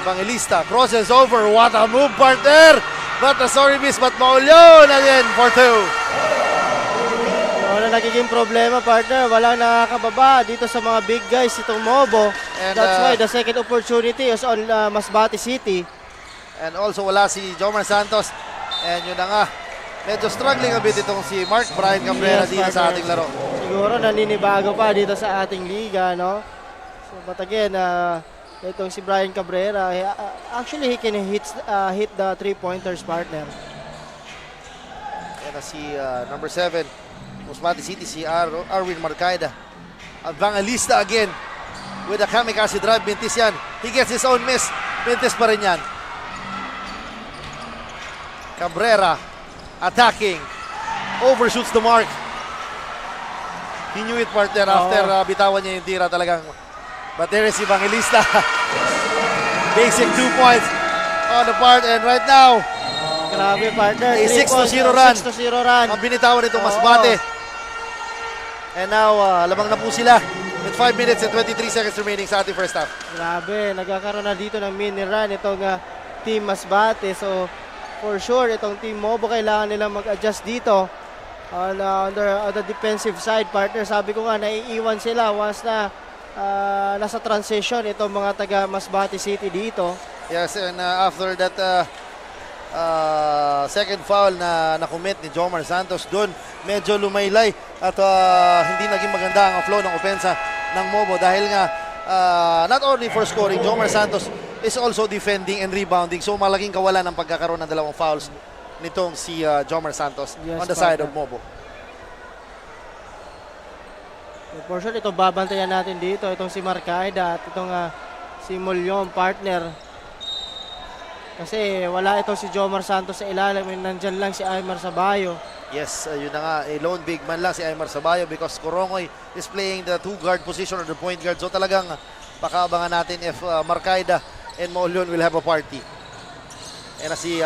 Evangelista, crosses over. What a move, partner! But a sorry miss, but Maulyon again for 2. Wala nagiging problema, partner. Walang nakakababa dito sa mga big guys itong Mobo. And, That's why the second opportunity is on Masbate City. And also wala si Jomar Santos. And yun na nga, medyo struggling a bit itong si Mark Brian Cabrera Yes, dito sa partner. ating laro. Siguro naninibago pa dito sa ating liga, no? So, but again, itong si Brian Cabrera, actually he can hit the three-pointers, partner. Yan na si number 7, Masbate City, si Arwin Marcaida. Evangelista again with a kamikaze drive. Mintis yan. He gets his own miss. Mintis pa rin yan. Cabrera attacking. Overshoots the mark. He knew it, partner, after bitawan niya yung tira talagang. But there is Evangelista. Basic 2 points on the part. And right now, Grabe, partner. A 3 points, 6-0 run. 6-0 run. Ang binitawan nitong Oo. Masbate. And now, lamang na po sila with 5 minutes and 23 seconds remaining sa ating first half. Grabe, nagkakaroon na dito ng mini run itong Team Masbate. So, for sure, itong Team Mobo kailangan nilang mag-adjust dito on the defensive side, partner. Sabi ko nga, naiiwan sila once na nasa transition itong mga taga Masbate City dito. Yes, and after that second foul na na-commit ni Jomar Santos, doon medyo lumaylay at hindi naging maganda ang flow ng opensa ng Mobo dahil nga not only for scoring, Jomar Santos is also defending and rebounding. So malaking kawalan ng pagkakaroon ng dalawang fouls nitong si Jomar Santos Yes, on the side of partner. Mobo. For sure, ito babantayan natin dito. Itong si Marcaida at itong si Mulyon, partner. Kasi wala itong si Jomar Santos sa ilalim. Nandyan lang si Aymar Sabayo. Yes, yun na nga, a lone big man lang si Aymar Sabayo because Corongoy is playing the two-guard position or the point guard. So talagang pakaabangan natin if Marcaida and Molion will have a party. And si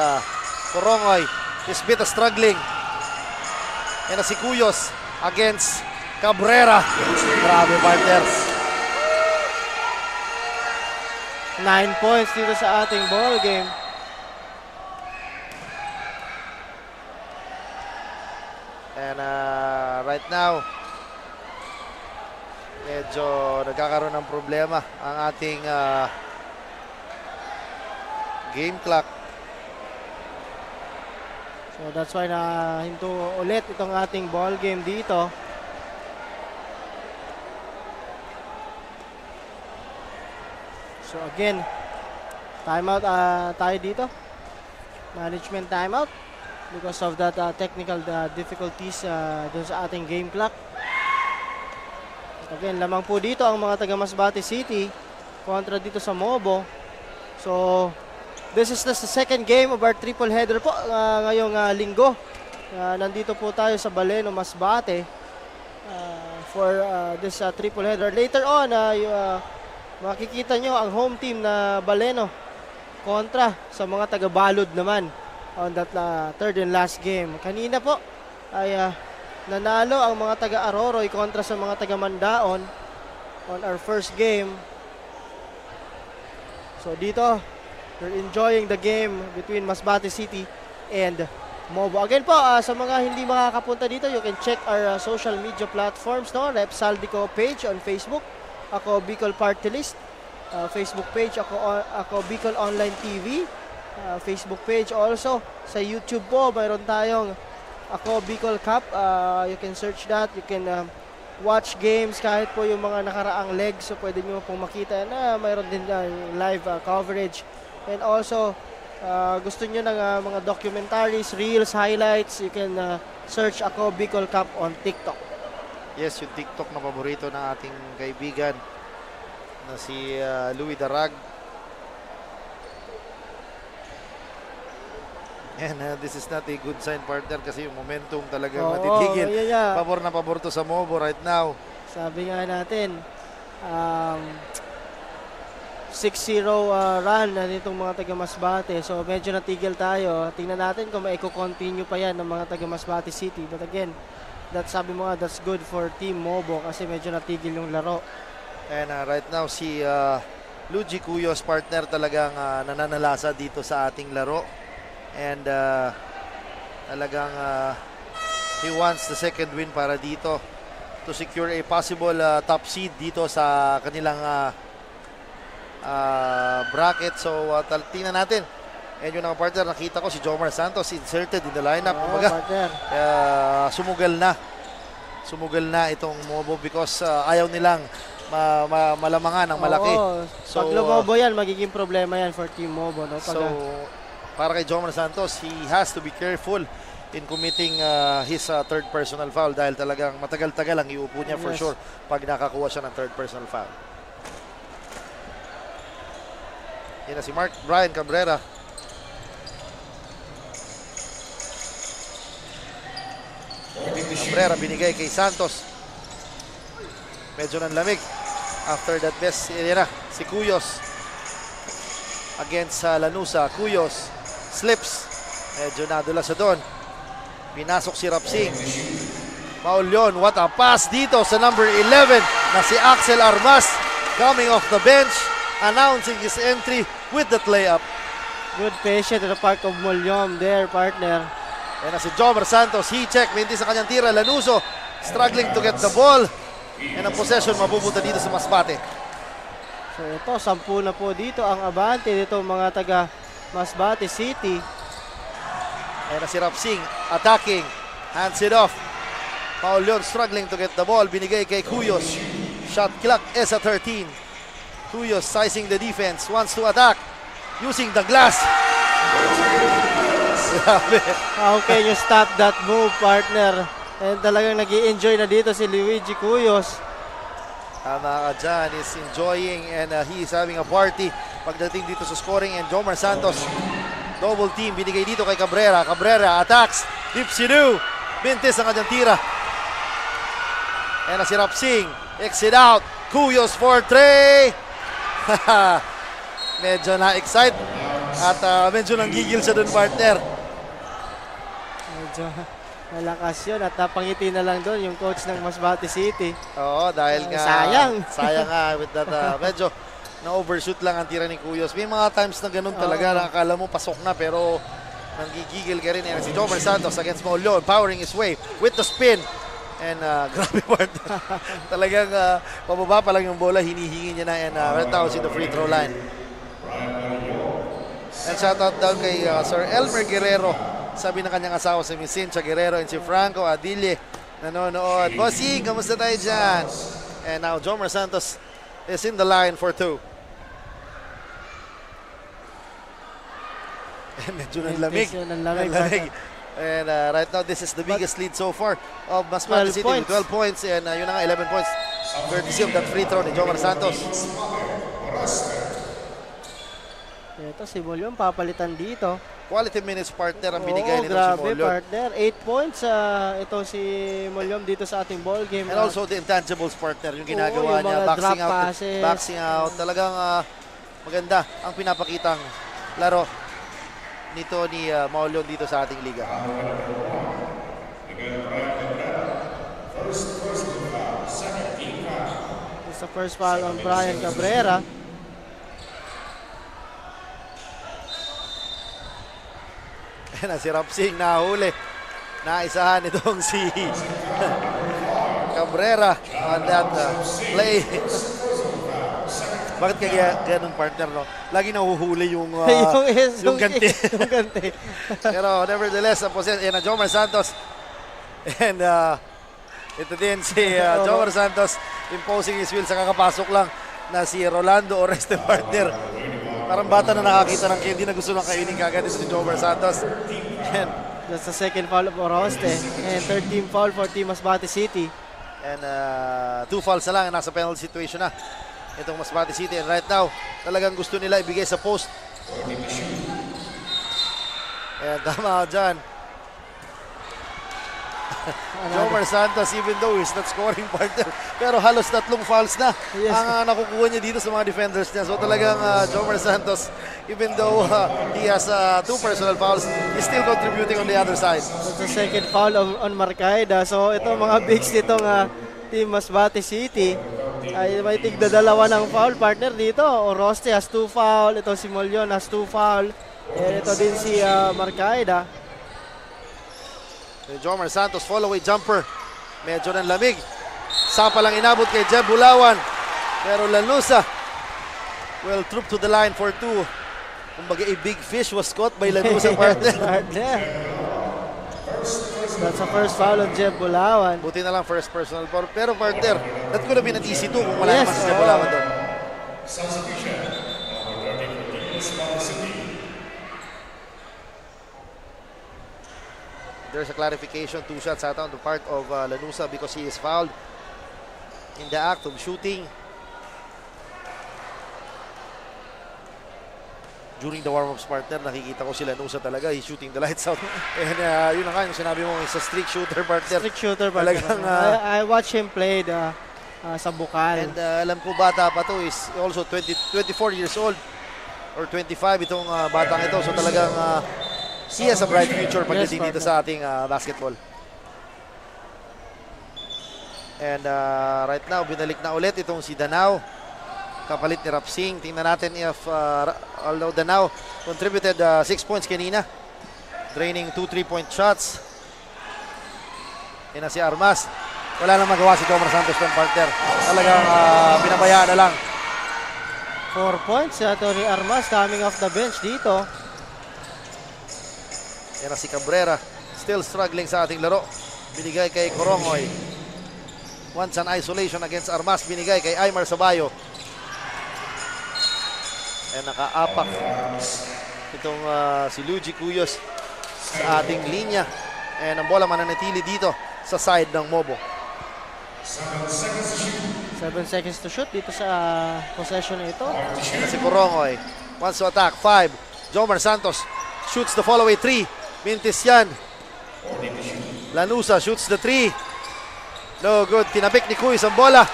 Corongoy is bit struggling. And si Cuyos against Cabrera. Grabe, partners. 9 points dito sa ating ball game. And right now, medyo nagkakaroon ng problema ang ating game clock. So that's why na hinto ulit itong ating ball game dito. So again, timeout tayo dito. Management timeout because of that technical difficulties dun sa ating game clock. At again, lamang po dito ang mga taga Masbate City kontra dito sa Mobo. So this is the second game of our triple header po ngayong linggo. Nandito po tayo sa Baleno, Masbate for this triple header. Later on, makikita nyo ang home team na Baleno kontra sa mga taga-Balod naman on that third and last game. Kanina po ay nanalo ang mga taga-Aroroy kontra sa mga taga-Mandaon on our first game. So dito, we're enjoying the game between Masbate City and Mobo. Again po, sa mga hindi makakapunta dito, you can check our social media platforms, no? Rep Saldico page on Facebook. Ako Bicol Party List, Facebook page, ako Bicol Online TV, Facebook page also. Sa YouTube po, mayroon tayong Ako Bicol Cup, you can search that, you can watch games kahit po yung mga nakaraang legs, so pwede nyo pong makita na mayroon din live coverage. And also, gusto nyo ng mga documentaries, reels, highlights, you can search Ako Bicol Cup on TikTok. Yes, yung TikTok na paborito ng ating kaibigan na si Louie Darag. And this is not a good sign, partner, kasi yung momentum talagang matitigil. Yeah. Pabor na pabor to sa Mobo right now. Sabi nga natin, 6-0 run na nitong mga taga Masbate. So medyo natigil tayo. Tingnan natin kung maiko-continue pa yan ng mga taga Masbate City. But again, sabi mo nga, that's good for Team Mobo kasi medyo natigil yung laro. And right now, si Luigi Cuyos, partner, talagang nananalasa dito sa ating laro. And talagang he wants the second win para dito to secure a possible top seed dito sa kanilang bracket. So tingnan natin. And yung mga partner, nakita ko si Jomar Santos inserted in the lineup. Partner. Sumugal na itong Mobo because ayaw nilang malamangan ng malaki. So, pag lumobo yan, magiging problema yan for Team Mobo. No? So, para kay Jomar Santos, he has to be careful in committing his third personal foul dahil talagang matagal-tagal ang iupo niya for sure pag nakakuha siya ng third personal foul. Yan na si Brian Cabrera. Cabrera binigay kay Santos. Medyo nanlamig. After that best, yan na, si Cuyos against Lanusa. Cuyos slips Medyo nadula sa doon. Pinasok si Rapsing. Foul yun. What a pass dito sa number 11 na si Axel Armas. Coming off the bench, announcing his entry with that layup. Good patient at the part of Molyom there, partner. Yan na si Jomar Santos. He check. Hindi sa kanyang tira. Lanuso struggling to get the ball. And ang possession mapupunta dito sa Masbate. So ito, 10 na po dito ang abante dito mga taga Masbate City. Yan na si Rapsing. Attacking. Hands it off. Paul Leon struggling to get the ball. Binigay kay Cuyos. Shot clock is at 13. Cuyos sizing the defense. Wants to attack. Using the glass. Grabe. How can you stop that move, partner? And talagang nag-i-enjoy na dito si Luigi Cuyos. Tama ka dyan. He's enjoying and he is having a party pagdating dito sa scoring. And Jomar Santos, double team. Binigay dito kay Cabrera. Cabrera attacks. Dipsidu. Bintis ang kanyang tira. And si Rapsing. Exit out. Cuyos for 3. Medyo na-excite. At medyo nanggigil siya dun, partner. Medyo malakas yun at napangiti na lang doon yung coach ng Masbate City. Oo, dahil nga Sayang. Sayang nga with that medyo na-overshoot lang ang tira ni Cuyos. May mga times na ganun talaga na akala mo pasok na pero nanggigigil ka rin. Yan si Jomar Santos against Maulon, powering his way with the spin. And grabe partner. Talagang pababa pa lang yung bola, hinihingi niya na and right now in the free throw line. And shoutout down kay Sir Elmer Guerrero. Sabi ng kanyang asawa si Miss Cynthia Guerrero and si Franco Adille nanonood. Bossing, kamusta tayo dyan? And now Jomar Santos is in the line for 2. And medyo ng lamig. Lamig. And right now this is the biggest lead so far of Masbate City with 12 points. And yun na nga 11 points courtesy of that free throw ni Jomar Santos. Ito si Molyom papalitan dito. Quality minutes partner ang binigay nito si grabe Molyon. partner. 8 points ito si Molyom dito sa ating ball game. And also the intangibles partner, yung ginagawa yung niya, mga boxing drop out, passes. boxing out. Talagang maganda ang pinapakitang laro nito ni Maulon dito sa ating liga. It's the first foul on Brian Cabrera. And si Rapsing nahuli. Naisahan itong si Cabrera on that play. Bakit kaya ganun partner, no? Lagi nahuhuli yung yung ganti. Yung ganti. Pero nevertheless, ang possess yan na Jomar Santos. And ito din si Jomar Santos imposing his will sa kakapasok lang na si Rolando Oreste partner. Parang bata na nakakita ng candy na gusto lang kainin kagad ito si Jomar Santos. And that's the second foul of Oroste. And third team foul for Team Masbate City. And 2 fouls na lang, nasa penalty situation na itong Masbate City. And right now, talagang gusto nila ibigay sa post. And tama dyan. Jomar Santos, even though he's not scoring partner, pero halos 3 fouls na Yes. ang nakukuha niya dito sa mga defenders niya. So talagang Jomar Santos, even though he has 2 personal fouls, he's still contributing on the other side. That's the second foul on Marcaida. So ito mga bigs nitong Team Masbate City ay may tigda dalawa ng foul partner dito. Oroste has 2 foul. Ito si Molyom has 2 foul. And ito din si Marcaida. Jomar Santos, follow-away jumper. Medyo ng lamig. Sapa lang inabot kay Jeb Bulawan. Pero Lanusa will troop to the line for 2. Kumbaga, a big fish was caught by Lanusa partner. Partner. That's the first foul of Jeb Bulawan. Buti na lang first personal foul. Pero partner, that could have been an easy 2 kung wala naman si Jeb Bulawan doon. There's a clarification, 2 shots out on the part of Lanusa because he is fouled in the act of shooting. During the warm-ups partner, nakikita ko si Lanusa talaga, he's shooting the lights out. And yun na nga, yung sinabi mo, he's a streak shooter partner. Streak shooter partner. Talagang, I watched him play sa Bukal. And alam ko bata pa to, is also 24 years old or 25 itong batang ito. So talagang he has a bright future pagdating Yes, dito partner. sa ating basketball. And right now, binalik na ulit itong si Danao. Kapalit ni Rapsing. Tingnan natin if although Danao contributed 6 points kanina. Draining 2 3-point shots. Yan na si Armas. Wala nang magawa si Jomar Santos ng partner. Talagang pinabayaan na lang. 4 points sa Tony Armas coming off the bench dito. Yan na si Cabrera. Still struggling sa ating laro. Binigay kay Corongoy. Once an isolation against Armas. Binigay kay Aymar Sabayo. And nakaapak itong si Luigi Cuyos sa ating linya. And ang bola mananatili dito sa side ng Mobo. 7 seconds to shoot dito sa possession na ito. Yan na si Corongoy. Wants to attack. 5. Jomar Santos shoots the follow away 3. Mintis yan. Lanusa shoots the 3. No good. Tinapik ni Cuyos ang bola.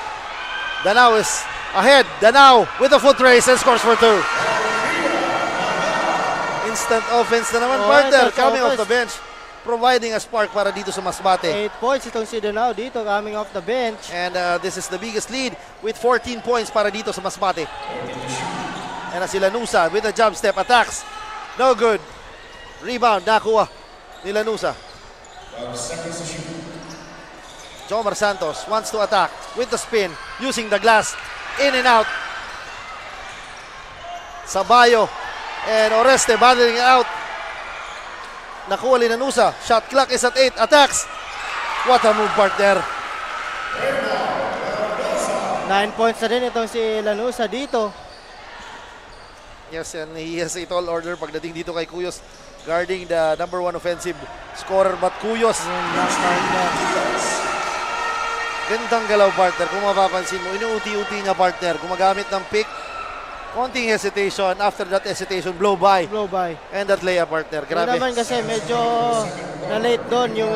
Danao is ahead. Danao with a foot race and scores for 2. Instant offense na naman, partner. instant Coming off offense. the bench. Providing a spark para dito sa Masbate. 8 points itong si Danao dito coming off the bench. And this is the biggest lead with 14 points para dito sa Masbate. And si Lanusa with a jump step attacks. No good. Rebound nakuha ni Lanusa. Jomar Santos wants to attack with the spin using the glass. In and out. Sabayo and Oreste battling it out. Nakuha ni Lanusa. Shot clock is at 8. Attacks. What a move, partner. 9 points na din itong si Lanusa dito. Yes, and he has a tall order pagdating dito kay Cuyos. Guarding the number 1 offensive scorer, but Cuyos. Yung last partner. Gandang galaw, partner. Kung mapapansin mo, inuuti-uti niya, partner. Gumagamit ng pick. Konting hesitation. After that hesitation, blow by. Blow by. And that layup, partner. Yun Grabe. naman kasi medyo na-late doon yung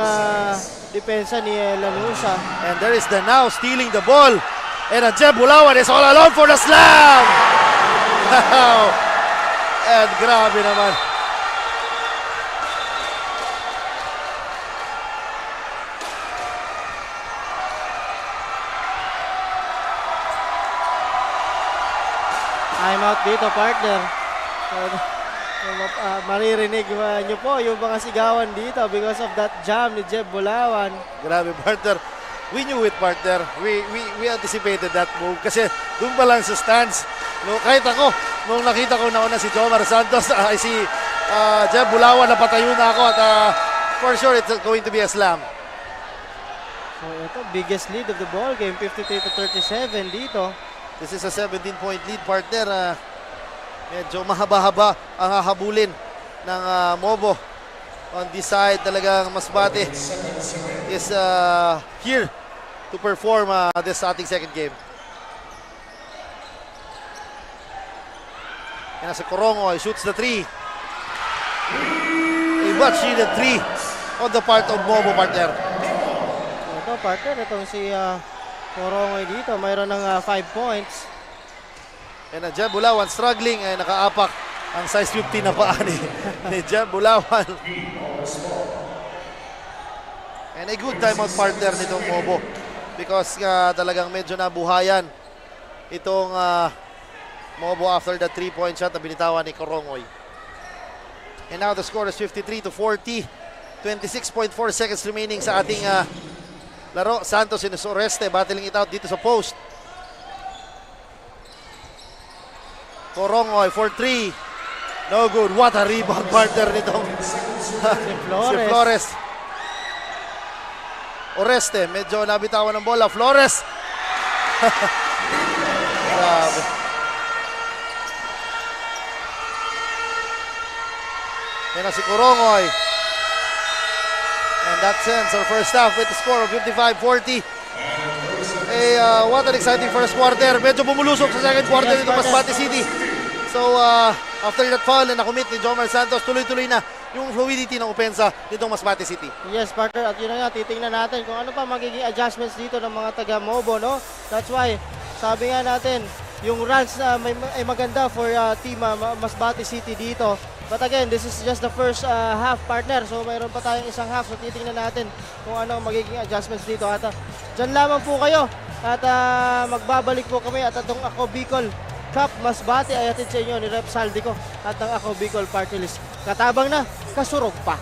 depensa ni Lanusa. And there is the now stealing the ball. And Jeb Bulawan is all alone for the slam. Wow. And grabe naman. I'm out dito, partner. Maririnig nyo po yung mga sigawan dito because of that jam ni Jeb Bulawan. Grabe, partner. We knew it, partner. We anticipated that move kasi doon pa lang sa stands. No, kahit ako, nung nakita ko nauna si Jomar Santos, si Jeb Bulawan, napatayo na ako at for sure it's going to be a slam. So ito, biggest lead of the ball game, 53-37 dito. This is a 17-point lead, partner. Medyo mahaba-haba ang hahabulin ng Mobo. On this side, talagang Masbate is here to perform this ating second game. And as Corongoy shoots the 3. A much-needed 3 on the part of Mobo, partner. Ito, partner, itong si Corongoy dito, mayroon ng 5 points. And Jeb Bulawan struggling ay nakaapak ang size 15 na paa ni Jeb Bulawan. And a good timeout, partner, nitong Mobo because talagang medyo nabuhayan itong Mobo after the 3-point shot na binitawan ni Corongoy. And now the score is 53-40. 26.4 seconds remaining sa ating laro. Santos and Oreste battling it out dito sa post. Corongoy for 3. No good. What a rebound, partner nitong si Flores. Oreste, medyo nabitawan ng bola. Flores. Grabe. Yan na si Corongoy. And that ends our first half with a score of 55-40. What an exciting first quarter. Medyo bumulusok sa second quarter nito Masbate City. So, after that foul na nakumit ni Jomar Santos, tuloy-tuloy na yung fluidity ng opensa nitong Masbate City. Yes, partner. At yun na nga, titingnan natin kung ano pa magiging adjustments dito ng mga taga-Mobo, no? That's why, sabi nga natin, yung runs na ay maganda for team Masbate City dito. But again, this is just the first half, partner. So mayroon pa tayong isang half. So titingnan natin kung ano magiging adjustments dito. At dyan lamang po kayo. At magbabalik po kami at itong Ako Bicol Cup Masbate ay hatid sa inyo ni Rep Saldico at ang Ako Bicol Party List. Katabang na, kasurog pa.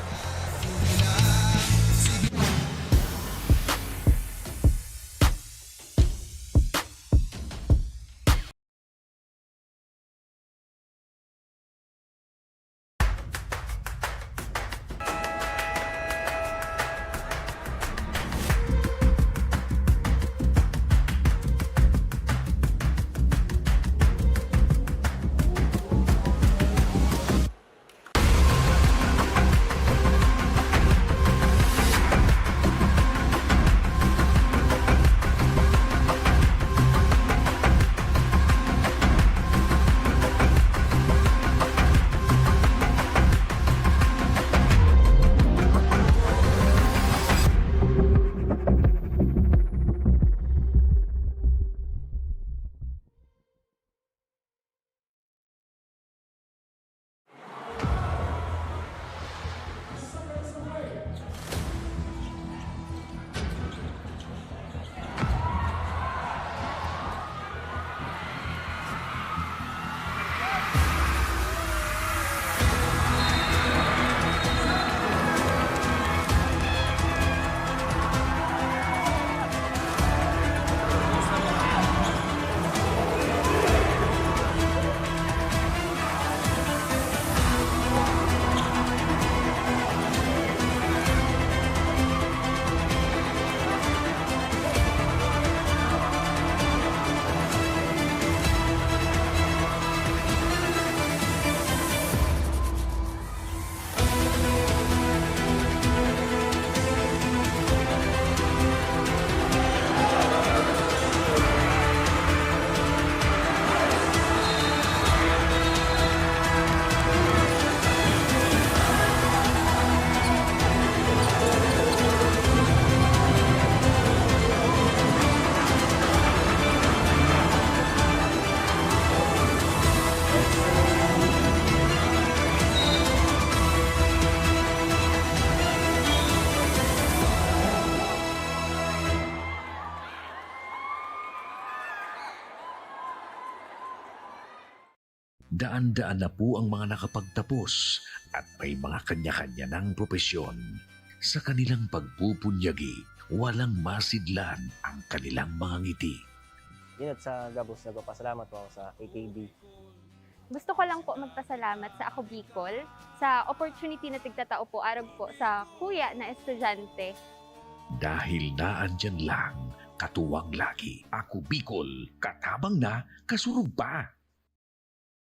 Daan-daan na po ang mga nakapagtapos at may mga kanya-kanya ng propesyon. Sa kanilang pagpupunyagi, walang masidlan ang kanilang mga ngiti. Yun at sa Gabos, nagpapasalamat po ako sa AKB. Gusto ko lang po magpasalamat sa Ako Bicol sa opportunity na tigtatao po arag po sa kuya na estudyante. Dahil naandyan lang, katuwang lagi, Ako Bicol, katabang na, kasurog pa.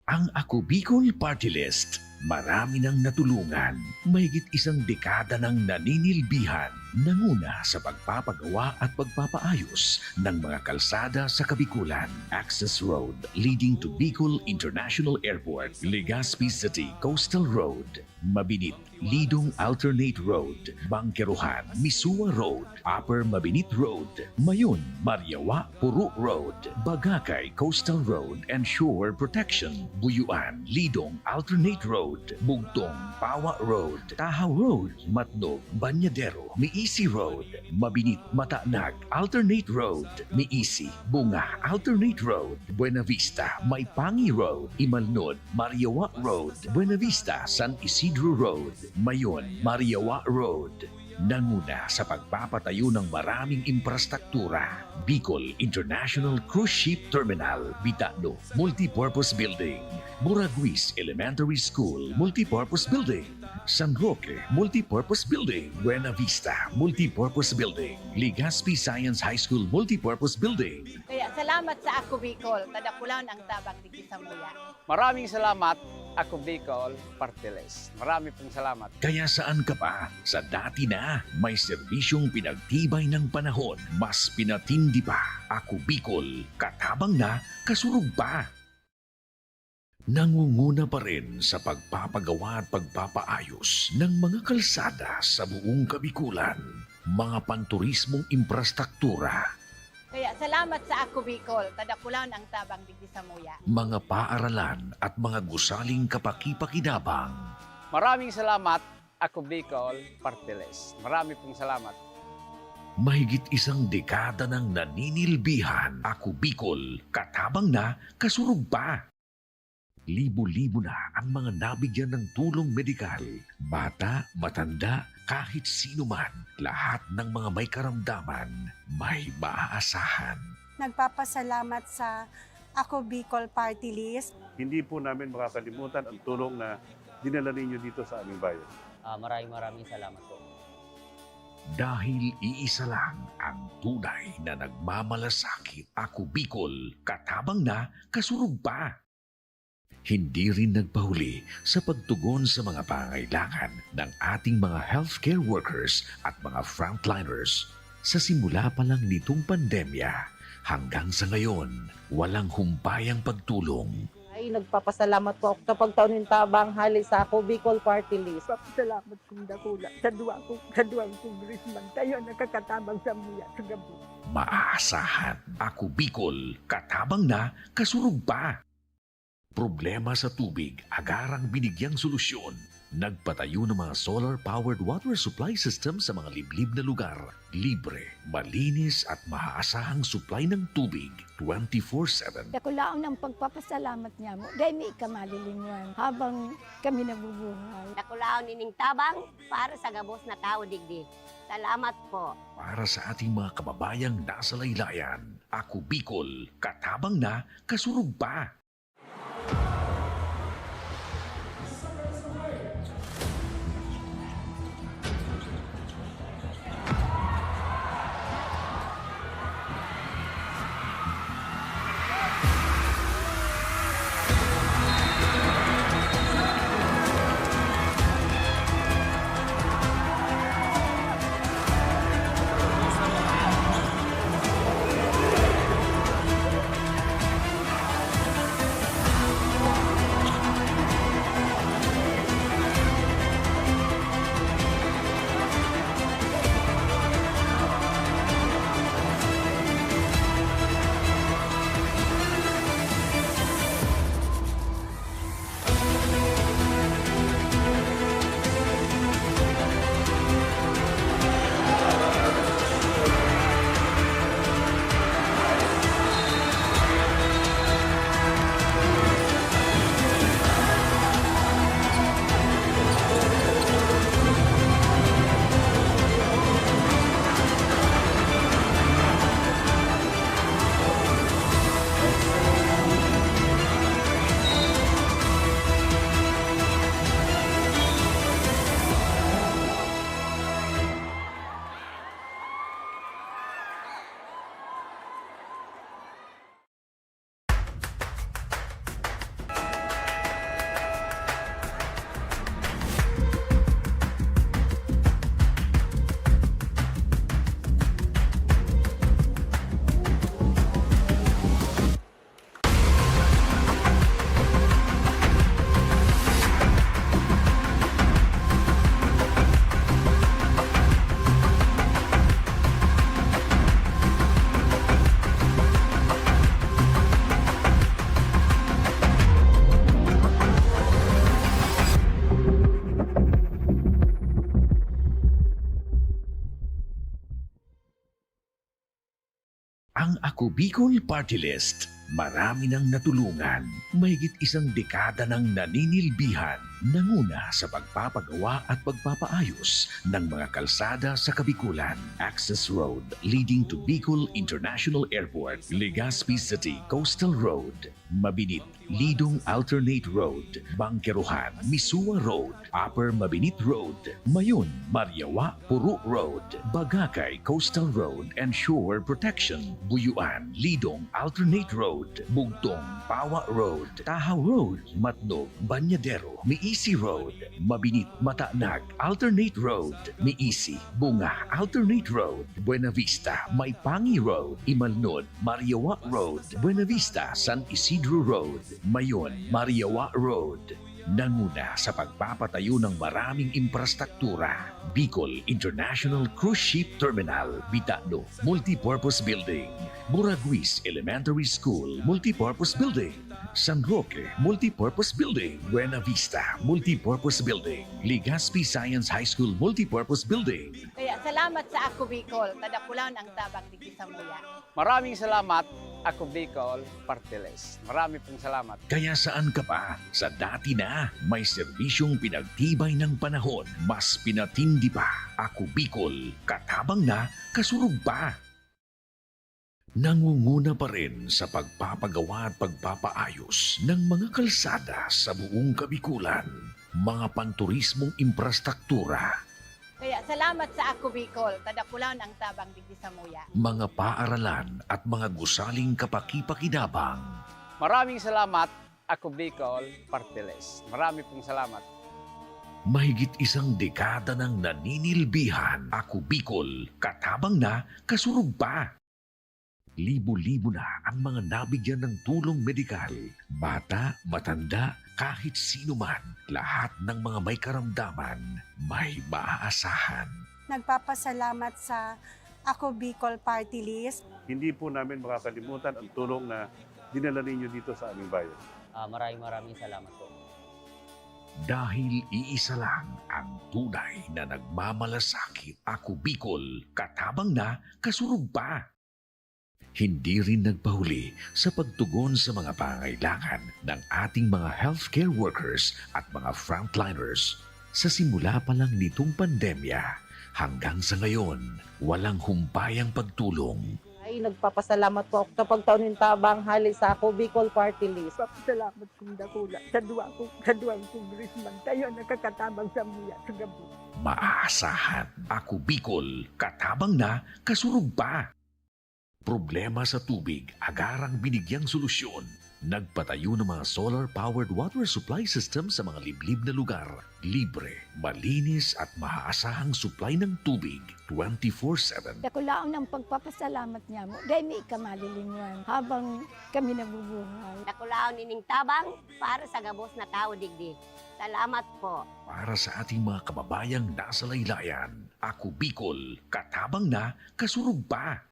Ang Ako Bicol Party List, marami nang natulungan, mahigit isang dekada ng naninilbihan, nanguna sa pagpapagawa at pagpapaayos ng mga kalsada sa Kabikulan. Access Road leading to Bicol International Airport, Legazpi City Coastal Road, Mabinit, Lidong Alternate Road, Bangkeruhan, Misua Road, Upper Mabinit Road, Mayon, Mariawa, Puro Road, Bagakay Coastal Road and Shore Protection, Buyuan, Lidong Alternate Road, Bugtong, Pawa Road, Tahaw Road, Matnog, Banyadero, Miisi Road, Mabinit, Mataanag, Alternate Road, Miisi, Bunga, Alternate Road, Buena Vista, Maipangi Road, Imalnod, Mariawa Road, Buena Vista, San Isidro Road, Mayon, Mariawa Road. Nanguna sa pagpapatayo ng maraming infrastruktura. Bicol International Cruise Ship Terminal, Bitano, Multipurpose Building, Buraguis Elementary School, Multipurpose Building, San Roque, Multipurpose Building, Buena Vista, Multipurpose Building, Legazpi Science High School, Multipurpose Building. Kaya salamat sa Ako Bicol, tadakulan ang tabang di Sambuya. Maraming salamat, Ako Bicol Party List. Marami pong salamat. Kaya saan ka pa? Sa dati na, may serbisyong pinagtibay ng panahon, mas pinatindi pa. Ako Bicol, katabang na, kasurog pa. Nangunguna pa rin sa pagpapagawa at pagpapaayos ng mga kalsada sa buong Kabikulan, mga panturismong infrastruktura. Kaya salamat sa Ako Bicol. Tadakulan ang tabang digdi sa muya. Mga paaralan at mga gusaling kapakipakinabang. Maraming salamat, Ako Bicol Party List. Marami pong salamat. Mahigit isang dekada ng naninilbihan. Ako Bicol, katabang na, kasurug pa. Libo-libo na ang mga nabigyan ng tulong medikal. Bata, matanda, kahit sino man, lahat ng mga may karamdaman, may maaasahan. Nagpapasalamat sa Ako Bicol Party List. Hindi po namin makakalimutan ang tulong na dinala ninyo dito sa aming bayan. Maraming salamat po. Dahil iisa lang ang tunay na nagmamalasakit. Ako Bicol, katabang na, kasurug pa. Hindi rin nagpahuli sa pagtugon sa mga pangailangan ng ating mga healthcare workers at mga frontliners. Sa simula pa lang nitong pandemya, hanggang sa ngayon, walang humpayang pagtulong. Ay, nagpapasalamat po ako sa pagtaon ng tabang hali sa Ako Bicol Party List. Salamat kong dakula sa duwang congressman. Tayo nakakatabang sa muya sa gabi. Maaasahan. Ako Bicol, katabang na, kasurug pa. Problema sa tubig, agarang binigyang solusyon. Nagpatayo ng mga solar-powered water supply system sa mga liblib na lugar. Libre, malinis at maaasahang supply ng tubig 24/7. Dakulaon ang pagpapasalamat niya mo. Dahil may ikamalilinguan habang kami nabubuhay. Nakulaon ining tabang para sa gabos na tao digdi. Salamat po. Para sa ating mga kababayang nasa laylayan, Ako Bicol, katabang na, kasurug pa. Ang Ako Bicol Party List, marami nang natulungan, mahigit isang dekada ng naninilbihan, nanguna sa pagpapagawa at pagpapaayos ng mga kalsada sa Kabikulan. Access Road leading to Bicol International Airport, Legazpi City Coastal Road, Mabinit, Lidong Alternate Road, Bangkeruhan, Misua Road, Upper Mabinit Road, Mayon, Mariawa, Puro Road, Bagakay Coastal Road and Shore Protection, Buyuan, Lidong Alternate Road, Bugtong, Pawa Road, Tahaw Road, Matnog, Banyadero, Miisi Road, Mabinit, Mataanag, Alternate Road, Miisi, Bunga, Alternate Road, Buena Vista, Maipangi Road, Imalnod, Mariawa Road, Buena Vista, San Isidro Road, Mayon, Mariawa Road. Nanguna sa pagpapatayo ng maraming infrastruktura, Bicol International Cruise Ship Terminal, Bitano, Multipurpose Building, Buraguis Elementary School, Multipurpose Building, San Roque Multipurpose Building, Buena Vista Multipurpose Building, Legazpi Science High School Multipurpose Building. Kaya salamat sa Ako Bicol, tadakulan ang tabang digdi sa muya. Maraming salamat, Ako Bicol Party List. Marami pong salamat. Kaya saan ka pa? Sa dati na, may serbisyong pinagtibay ng panahon, mas pinatindi pa. Ako Bicol, katabang na, kasurug pa. Nangunguna pa rin sa pagpapagawa at pagpapaayos ng mga kalsada sa buong Kabikulan, mga panturismong infrastruktura, Kaya salamat sa Ako Bicol, tadakulan ang tabang digdi sa muya. mga paaralan at mga gusaling kapakipakinabang. Maraming salamat, Ako Bicol Party List. Marami pong salamat. Mahigit isang dekada ng naninilbihan, Ako Bicol, katabang na, kasurug pa. Libo-libo na ang mga nabigyan ng tulong medikal. Bata, matanda, kahit sino man, lahat ng mga may karamdaman, may maaasahan. Nagpapasalamat sa Ako Bicol Party List. Hindi po namin makakalimutan ang tulong na dinala ninyo dito sa aming bayan. Maraming salamat po. Dahil iisa lang ang tunay na nagmamalasakit, Ako Bicol, katabang na, kasurug pa. Hindi rin nagpahuli sa pagtugon sa mga pangailangan ng ating mga healthcare workers at mga frontliners. Sa simula pa lang nitong pandemya, hanggang sa ngayon, walang humpayang pagtulong. Ay, nagpapasalamat po ako sa pagtaon ng tabang hali sa Ako Bicol Party List. Salamat kong dakula sa duwang congressman. Tayo nakakatabang sa muya sa gabi. Maaasahan, Ako Bicol, katabang na, kasurug pa. Problema sa tubig, agarang binigyang solusyon. Nagpatayo ng mga solar-powered water supply system sa mga liblib na lugar. Libre, malinis at maaasahang supply ng tubig 24/7. Dakulaon ang pagpapasalamat niya mo. Dahil may kamalilingwan habang kami nabubuhay. Nakulaon ining tabang para sa gabos na tao digdi. Salamat po. Para sa ating mga kababayang nasa laylayan, Ako Bicol, katabang na, kasurug pa.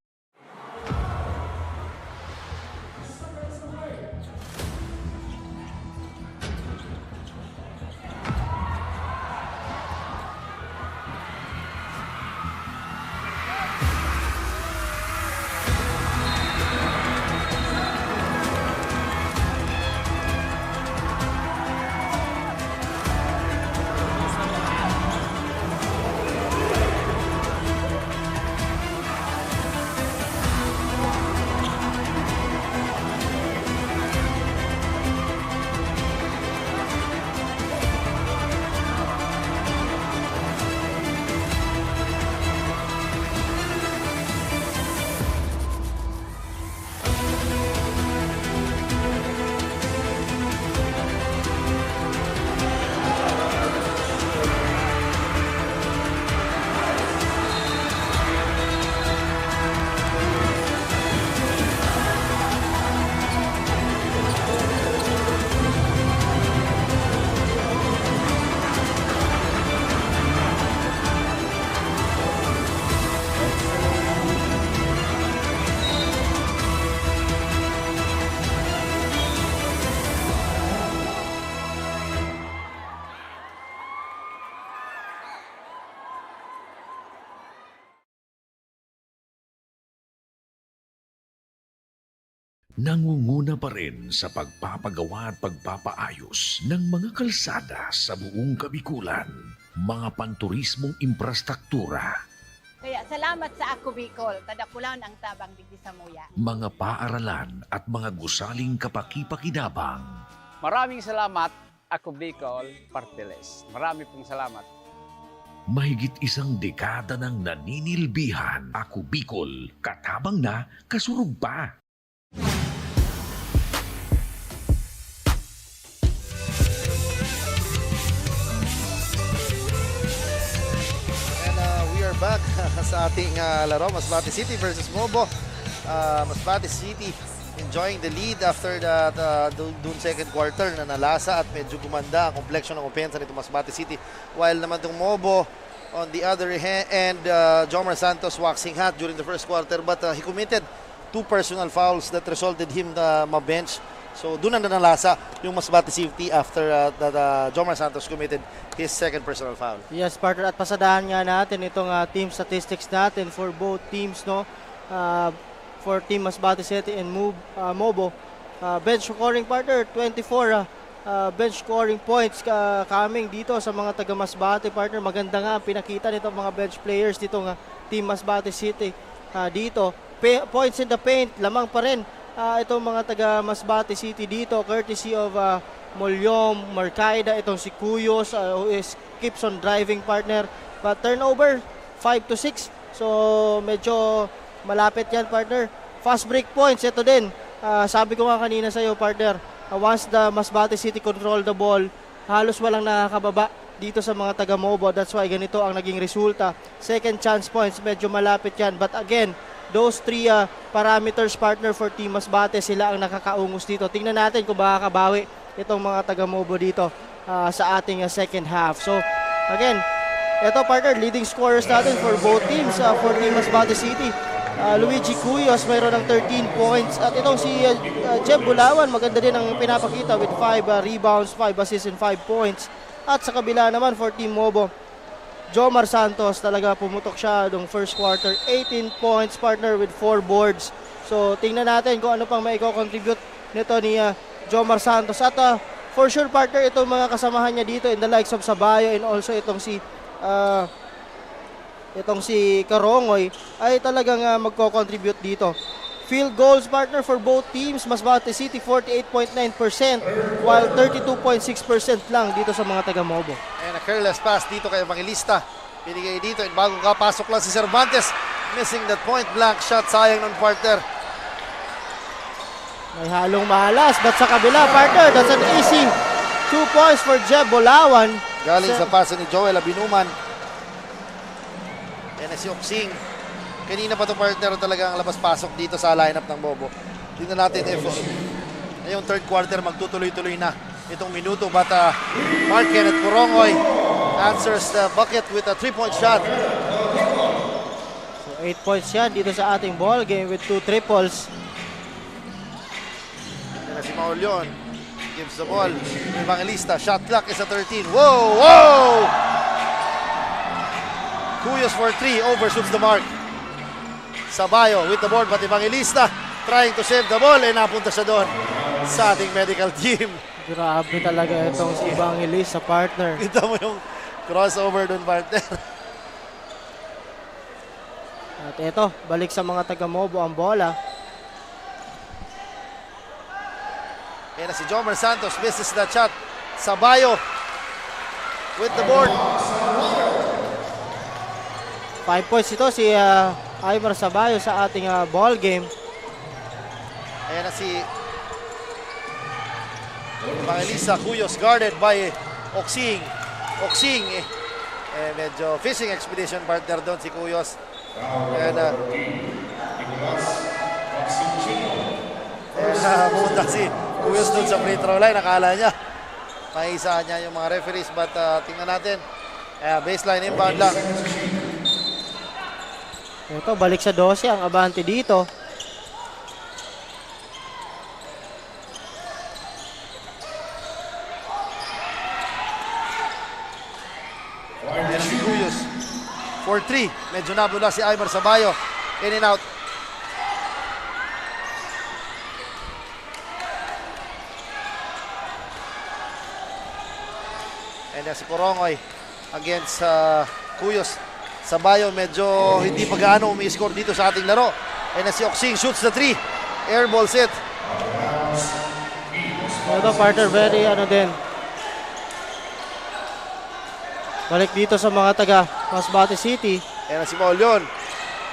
Nangunguna pa rin sa pagpapagawa at pagpapaayos ng mga kalsada sa buong Kabikulan, mga panturismong infrastruktura, Kaya salamat sa Ako Bicol, tadakulan ang tabang digdi sa muya. mga paaralan at mga gusaling kapakipakinabang. Maraming salamat, Ako Bicol Party List. Marami pong salamat. Mahigit isang dekada ng naninilbihan, Ako Bicol, katabang na, kasurug pa. We are back sa ating laro, Masbate City versus Mobo. Masbate City enjoying the lead after dun second quarter na nalasa at medyo gumanda ang complexion ng opensa nito Masbate City. While naman itong Mobo, On the other hand, Jomar Santos waxing hot during the first quarter, but he committed 2 personal fouls that resulted him ma-bench. So doon na nalasa yung Masbate City after Jomar Santos committed his second personal foul. Yes, partner, at pasadahan nga natin itong team statistics natin for both teams, no? For Team Masbate City and Mobo. Bench scoring, partner, 24 bench scoring points coming dito sa mga taga Masbate, partner. Maganda nga ang pinakita nito mga bench players dito nga Team Masbate City dito. Points in the paint, lamang pa rin itong mga taga Masbate City dito, courtesy of Molyom, Marcaida, itong si Cuyos who keeps on driving, partner. But turnover 5-6, so medyo malapit yan, partner. Fast break points, ito din. Sabi ko nga kanina sa iyo, partner, once the Masbate City control the ball, halos walang nakakababa dito sa mga taga Mobo. That's why ganito ang naging resulta. Second chance points, medyo malapit yan. But again, those 3 parameters, partner, for Team Masbate, sila ang nakakaungos dito. Tingnan natin kung makakabawi itong mga taga Mobo dito sa ating second half. So, again, ito, partner, leading scorers natin for both teams. For Team Masbate City, Luigi Cuyos mayroon ng 13 points. At itong si Jeb Bulawan, maganda din ang pinapakita with 5 rebounds, 5 assists, and 5 points. At sa kabila naman for Team Mobo, Jomar Santos, talaga pumutok siya ng first quarter. 18 points, partner, with 4 boards. So, tingnan natin kung ano pang maiko-contribute nito ni Jomar Santos. At for sure, partner, itong mga kasamahan niya dito in the likes of Sabayo and also itong si Karongoy ay talagang magko-contribute dito. Field goals, partner, for both teams, Masbate City 48.9% while 32.6% lang dito sa mga taga Mobo. And a careless pass dito kay Evangelista. Binigay dito and bagong kapasok lang si Cervantes. Missing that point blank shot, sayang nun, partner. May halong mahalas, but sa kabila, partner, that's an easy 2 points for Jeb Bulawan. Galing sa pass ni Joel Abinuman. Yan na si Oksing. Kanina pa ito, partner, talagang labas-pasok dito sa lineup ng Mobo. Tingnan natin if ngayong third quarter magtutuloy-tuloy na itong minuto. But Mark Kenneth Corongoy answers the bucket with a 3-point shot. So 8 points yan dito sa ating ball game with 2 triples. Yan na si Maulion. Gives the ball. Evangelista. Shot clock is at 13. Whoa! Whoa! Cuyos for 3. Overshoots the mark. Sabayo with the board, but Evangelista trying to save the ball and napunta siya doon sa ating medical team. Grabe talaga itong si Evangelista, partner. Kita mo yung crossover doon, partner. At ito, balik sa mga taga-Mobo ang bola. Yan na si Jomar Santos, misses that shot. Sabayo with the board. 5 points ito si Aymar Sabayo sa ating ball game. Ayan na si Evangelista. Cuyos guarded by Oksing. Oksing, medyo fishing expedition, partner, doon si Cuyos. And pumunta si Cuyos doon sa free throw line. Nakala niya maisahan niya yung mga referees, but tingnan natin. Baseline inbound lang. Ito, balik sa 12 ang abante dito. Yan si Cuyos. 4-3. Medyo nabula si Aymar Sabayo. In and out. And si Corongoy against Cuyos. Sabayo medyo hindi pa gaano umi-score dito sa ating laro. And si Oksing shoots the 3. Air ball set. Ito, partner, very din. Balik dito sa mga taga Masbate City. And si Maulion.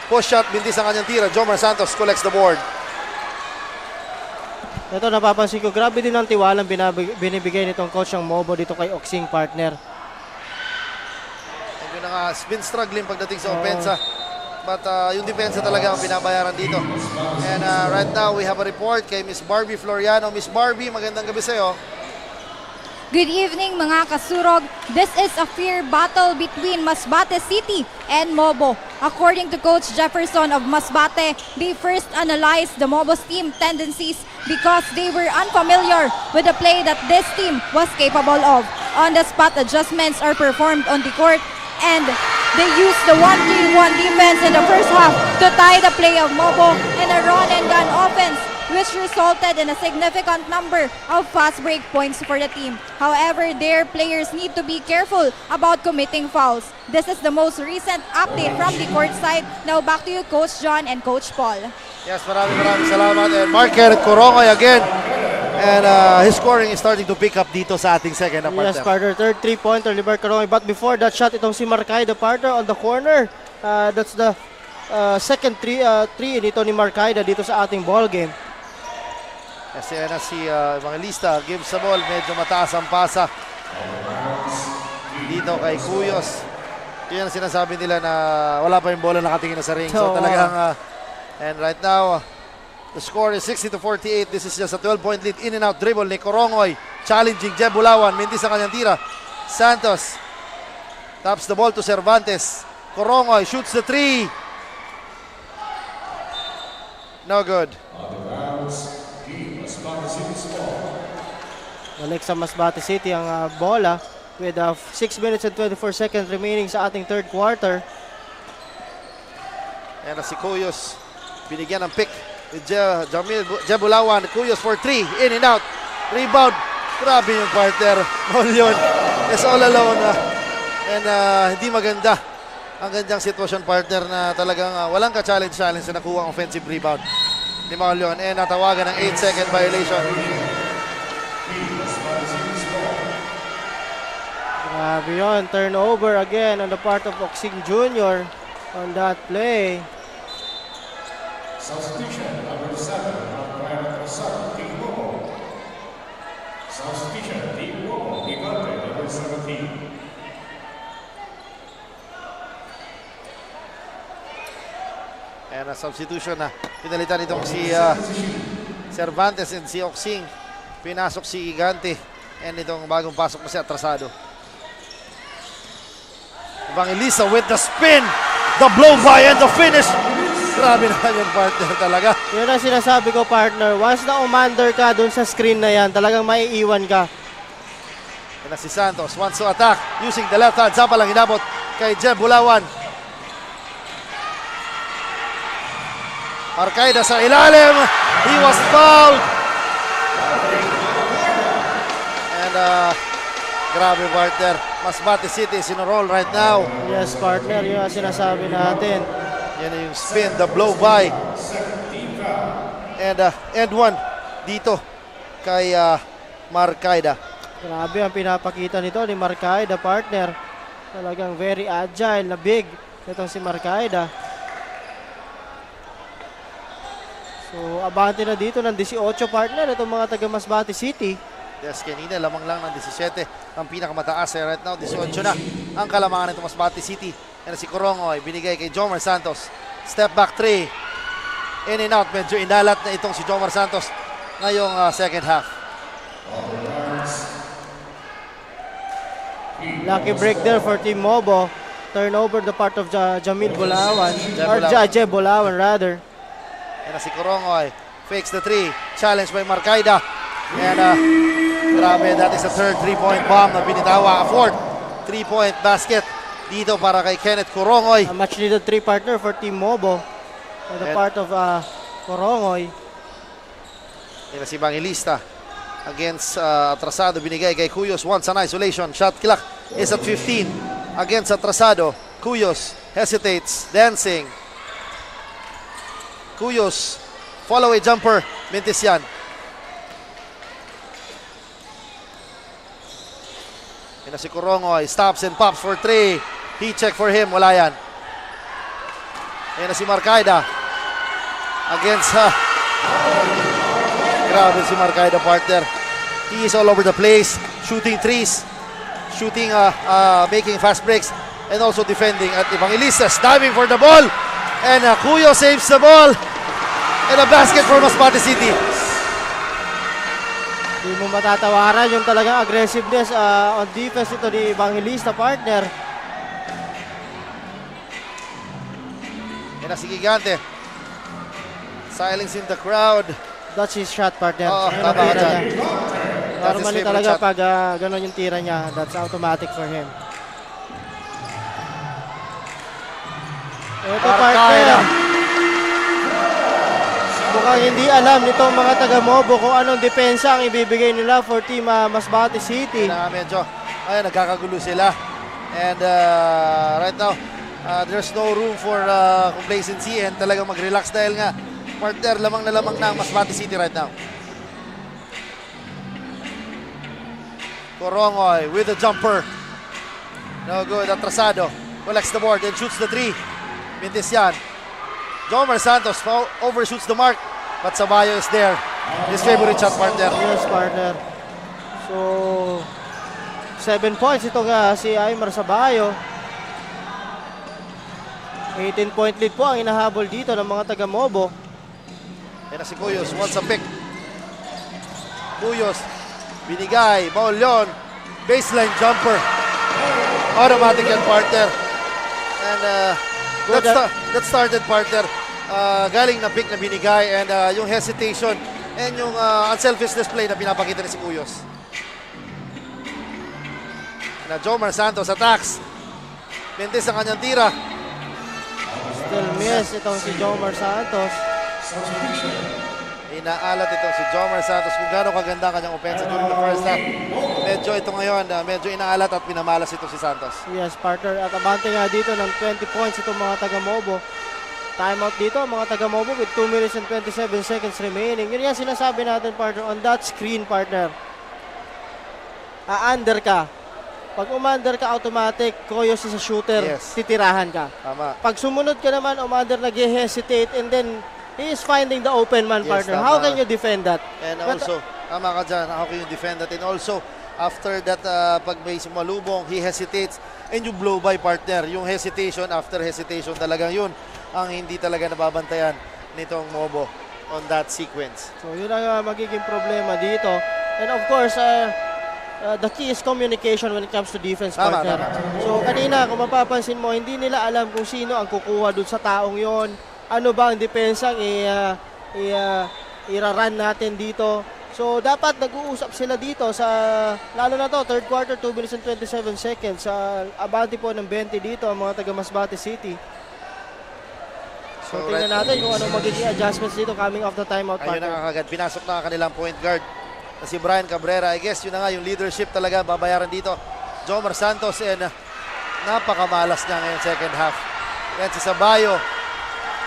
Push shot, bintis ang kanyang tira. Jomar Santos collects the board. Ito, napapansin ko, grabe din ang tiwalang binibigay nitong coach ng Mobo dito kay Oksing, partner. Yun na nga, been struggling pagdating sa opensa. But yung depensa talaga ang binabayaran dito. And right now, we have a report kay Miss Barbie Floriano. Miss Barbie, magandang gabi sa'yo. Good evening mga kasurog. This is a fair battle between Masbate City and Mobo. According to Coach Jefferson of Masbate, they first analyzed the Mobo's team tendencies because they were unfamiliar with the play that this team was capable of. On-the-spot adjustments are performed on the court and they used the 1-3-1 defense in the first half to tie the play of Mobo in a run-and-gun offense, which resulted in a significant number of fast break points for the team. However, their players need to be careful about committing fouls. This is the most recent update from the court side. Now back to you, Coach John and Coach Paul. Yes, maraming salamat. And Marker Corongoy again. And his scoring is starting to pick up dito sa ating second half. Yes, partner. Third three-pointer, Liber Corongoy. But before that shot, itong si Marcay, the partner on the corner. That's the second three nito ni Marcay dito sa ating ball game. Kasi na si Evangelista gives the ball, medyo mataas ang pasa dito kay Cuyos. Yan ang sinasabi nila na wala pa yung bola nakatingin na sa ring. So talagang and right now the score is 60-48. This is just a 12-point lead. In and out dribble ni Corongoy, challenging Jeb Bulawan. Mintis ang kanyang tira. Santos taps the ball to Cervantes. Corongoy shoots the three. No good. Balik sa Masbate City ang bola with 6 minutes and 24 seconds remaining sa ating third quarter. And si Cuyos binigyan ng pick with Jebulawan. Cuyos for 3, in and out, rebound. Grabe yung partner. All yun is all alone. And hindi maganda ang ganyang sitwasyon, partner, na talagang walang ka-challenge na nakuha ang offensive rebound ni Maulyon. And natawagan ng 8-second violation. Grabe yun. Turnover again on the part of Oxing Jr. on that play. Substitution number 7 of Private Rosado, Team Mobo. Substitution Team Mobo, Gigante number 17. And a substitution na pinalitan itong si Cervantes and si Oxing. Pinasok si Gigante and itong bagong pasok na si Atrasado. Evangelista with the spin, the blow by and the finish. Grabe naman yung partner talaga. Yun ang sinasabi ko, partner. Once na umander ka dun sa screen na yan, talagang maiiwan ka. Yan si Santos wants to attack using the left hand. Sapa lang inabot kay Jeb Bulawan. Marcaida sa ilalim. He was fouled. And grabe, partner. Masbate City is in a roll right now. Yes, partner. Yun ang sinasabi natin. Yan yung spin, the blow by. And one dito kay Marcaida. Grabe ang pinapakita nito ni Marcaida, partner. Talagang very agile na big itong si Marcaida. So, abante na dito ng 18, partner, itong mga taga Masbate City. Yes, kanina lamang lang ng 17 ang pinakamataas. Right now, 18 na ang kalamangan nito Masbate City. Yan si Corongoy, binigay kay Jomar Santos. Step back 3. In and out, medyo inalat na itong si Jomar Santos ngayong second half. Lucky break there for Team Mobo. Turnover the part of Jamil Bulawan. Jeb Bulawan rather. Yan si Corongoy, fakes the 3. Challenge by Marcaida. And grabe, that is a third 3-point bomb na binitawa. A fourth 3-point basket dito para kay Kenneth Corongoy. A much needed 3, partner, for Team Mobo. On the part of Corongoy. Yan si Evangelista against Atrasado, binigay kay Cuyos. Once an isolation, shot clock is at 15 against Atrasado. Cuyos hesitates, dancing. Cuyos, follow away jumper, Mintis yan. Yan si Corongoy, stops and pops for 3. He check for him, wala yan. Yan si Marcaida against grabe si Marcaida, partner. He is all over the place, shooting threes, shooting, making fast breaks, and also defending. At Evangelistas diving for the ball, and Cuyo saves the ball, and a basket for Masbate City. Hindi mo matatawaran yung talagang aggressiveness on defense ito ni Evangelista, partner. Yan na si Gigante. Silence in the crowd. That's his shot, partner. Oo, Yan ang tama ka tira dyan. niya. That's his Normally favorite talaga shot. pag gano'n yung tira niya, that's automatic for him. Ito, partner. Mukhang hindi alam nitong mga taga-Mobo kung anong depensa ang ibibigay nila for Team Masbate City. Medyo, nagkakagulo sila. And right now, there's no room for complacency and talagang mag-relax dahil nga, partner, lamang na lamang na ang Masbate City right now. Corongoy with the jumper. No good. Atrasado collects the board and shoots the 3. Mintesian. Jomar Santos overshoots the mark, but Sabayo is there. His favorite shot, partner. Yes, partner. So, 7 points ito si Aymar Sabayo. 18-point lead po ang inahabol dito ng mga taga-Mobo. Yan na si Cuyos, wants a pick. Cuyos, binigay, Maulyon, baseline jumper. Automatic yan, partner. And that started, partner. Galing na pick na binigay and yung hesitation and yung unselfish display na pinapakita ni si Cuyos. Na Jomar Santos attacks. Mentes ang kanyang tira. Still miss itong si Jomar Santos. Inaalat itong si Jomar Santos kung gaano kaganda ang kanyang offense during the first half. Medyo ito ngayon, medyo inaalat at pinamalas ito si Santos. Yes, partner. At abante nga dito ng 20 points itong mga taga-Mobo. Timeout dito, mga taga-Mobo with 2 minutes and 27 seconds remaining. Yun yan sinasabi natin, partner, on that screen, partner. A-under ka. Pag umander ka, automatic, Koyos is a shooter, Yes. titirahan ka. Tama. Pag sumunod ka naman, umander, nag-hesitate, and then he is finding the open man, Yes, partner. tama. How can you defend that? And But, also, tama ka dyan, how can you defend that? And also, after that, pag may sumalubong, he hesitates and you blow by, partner. Yung hesitation, after hesitation, talagang yun ang hindi talaga nababantayan nitong Mobo on that sequence. So yun ang magiging problema dito. And of course, the key is communication when it comes to defense, Tama, partner. tama. So kanina, kung mapapansin mo, hindi nila alam kung sino ang kukuha dun sa taong yon. Ano ba ang depensang iraran natin dito. So dapat nag-uusap sila dito sa, lalo na to, third quarter, 2 minutes and 27 seconds. Sa abante po ng 20 dito ang mga taga Masbate City. So tingnan natin kung anong magiging adjustments dito coming off the timeout, Ayun partner. na kagad, pinasok na ang kanilang point guard na si Brian Cabrera. I guess yun na nga, yung leadership talaga babayaran dito. Jomar Santos and napakamalas niya ngayon second half. Yan si Sabayo.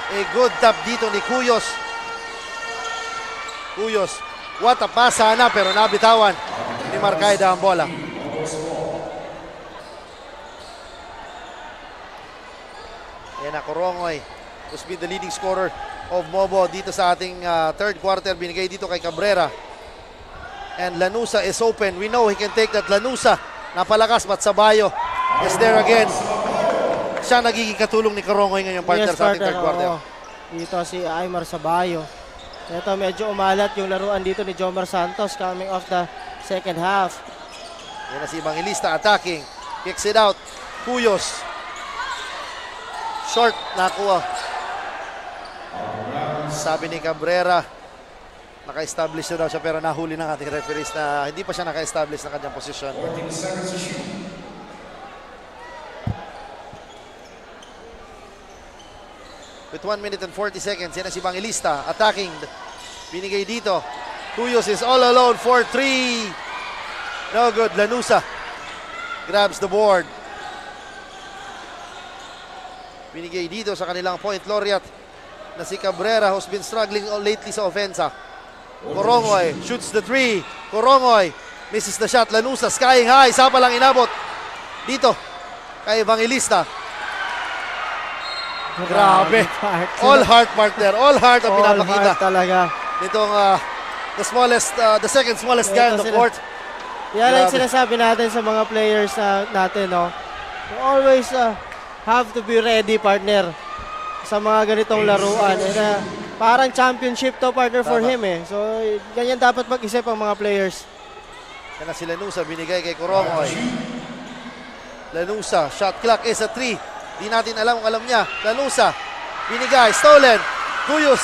A good tap dito ni Cuyos. Cuyos, what a pass sana pero nabitawan ni Marcaida ang bola. Yan na, Corongoy, who's been the leading scorer of Mobo dito sa ating third quarter. Binigay dito kay Cabrera. And Lanusa is open. We know he can take that. Lanusa, napalakas, but Sabayo is there again. Siya nagiging katulong ni Corongoy ngayong partner Yes, sa ating third partner, quarter. oo. Dito si Aymar Sabayo. Ito medyo umalat yung laruan dito ni Jomar Santos coming off the second half. Yan na si Evangelista attacking. Kicks it out. Cuyos. Short, nakuha. Sabi ni Cabrera, naka-establish na daw siya pero nahuli ng ating referees na hindi pa siya naka-establish ng kanyang posisyon. 14 seconds to shoot. With 1 minute and 40 seconds, yan na si Evangelista attacking. Binigay dito. Cuyos is all alone for 3. No good. Lanusa grabs the board. Binigay dito sa kanilang point laureate na si Cabrera, who's been struggling lately sa offensa. Corongoy shoots the 3. Corongoy misses the shot. Lanusa skying high. Sapa lang inabot dito kay Evangelista. Grabe. All heart, partner. All heart ang pinapakita. All heart talaga. Nitong the second smallest guy on the court. Yan ang sinasabi natin sa mga players natin, no? You always have to be ready, partner, sa mga ganitong laruan. And parang championship to, partner, for Tama. him eh. So, ganyan dapat mag-isip ang mga players. Yan na si Lanusa, binigay kay Corongoy. Lanusa, shot clock is at 3. Di natin alam kung alam niya. Lanusa, binigay, stolen. Cuyos,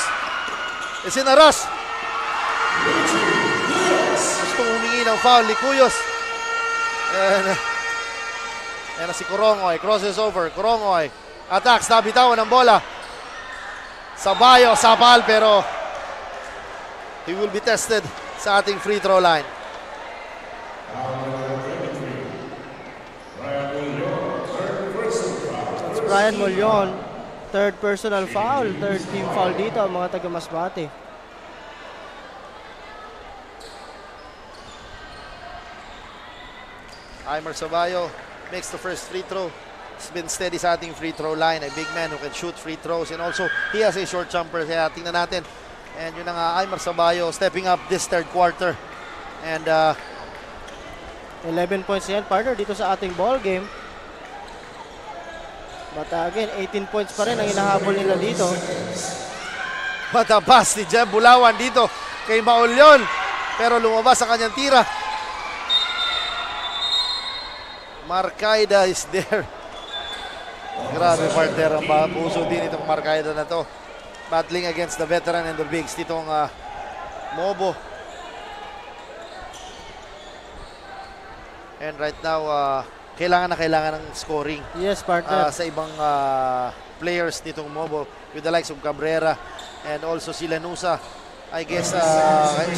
is in a rush. Gusto humingi ng foul ni Cuyos. Yan na si Corongoy, crosses over. Corongoy, attacks, nabitawan ng bola. Sabayo, sapal, pero he will be tested sa ating free throw line. It's Brian Mullion, third personal foul, third team foul dito ang mga taga Masbate. Aimer Sabayo makes the first free throw. He's been steady sa ating free throw line. A big man who can shoot free throws. And also, he has a short jumper. Kaya tingnan natin. And yun ang Aimer Sabayo stepping up this third quarter. And 11 points yan, partner, dito sa ating ball game. But again, 18 points pa rin ang inahabol nila dito. matabas ni Jem Bulawan dito kay Maulyon. Pero lumabas sa kanyang tira. Marcaida is there. Grabe, partner, ang puso din itong Marcaida na to. Battling against the veteran and the bigs ditong Mobo. And right now, kailangan ng scoring. Yes, partner. Sa ibang players nitong Mobo with the likes of Cabrera and also si Lanusa. I guess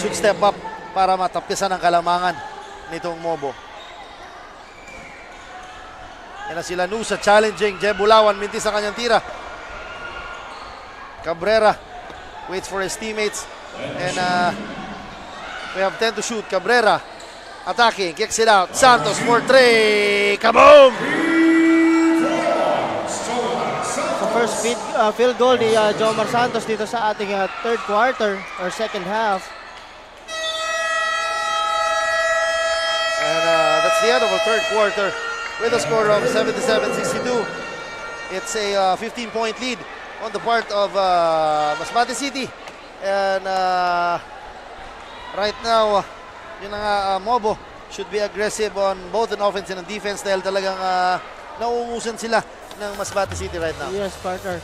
should step up para matapyasan ang kalamangan nitong Mobo. Yan na si Lanusa challenging Jem Bulawan, mintis sa kanyang tira. Cabrera waits for his teammates and we have 10 to shoot. Cabrera attacking, kicks it out. Santos for 3. Kaboom! So first field goal ni Jomar Santos dito sa ating third quarter or second half. And that's the end of our third quarter with a score of 77-62. It's a 15-point lead on the part of Masbate City. And right now, yun nga, Mobo should be aggressive on both an offense and on defense dahil talagang nauumusan sila ng Masbate City right now. Yes, partner.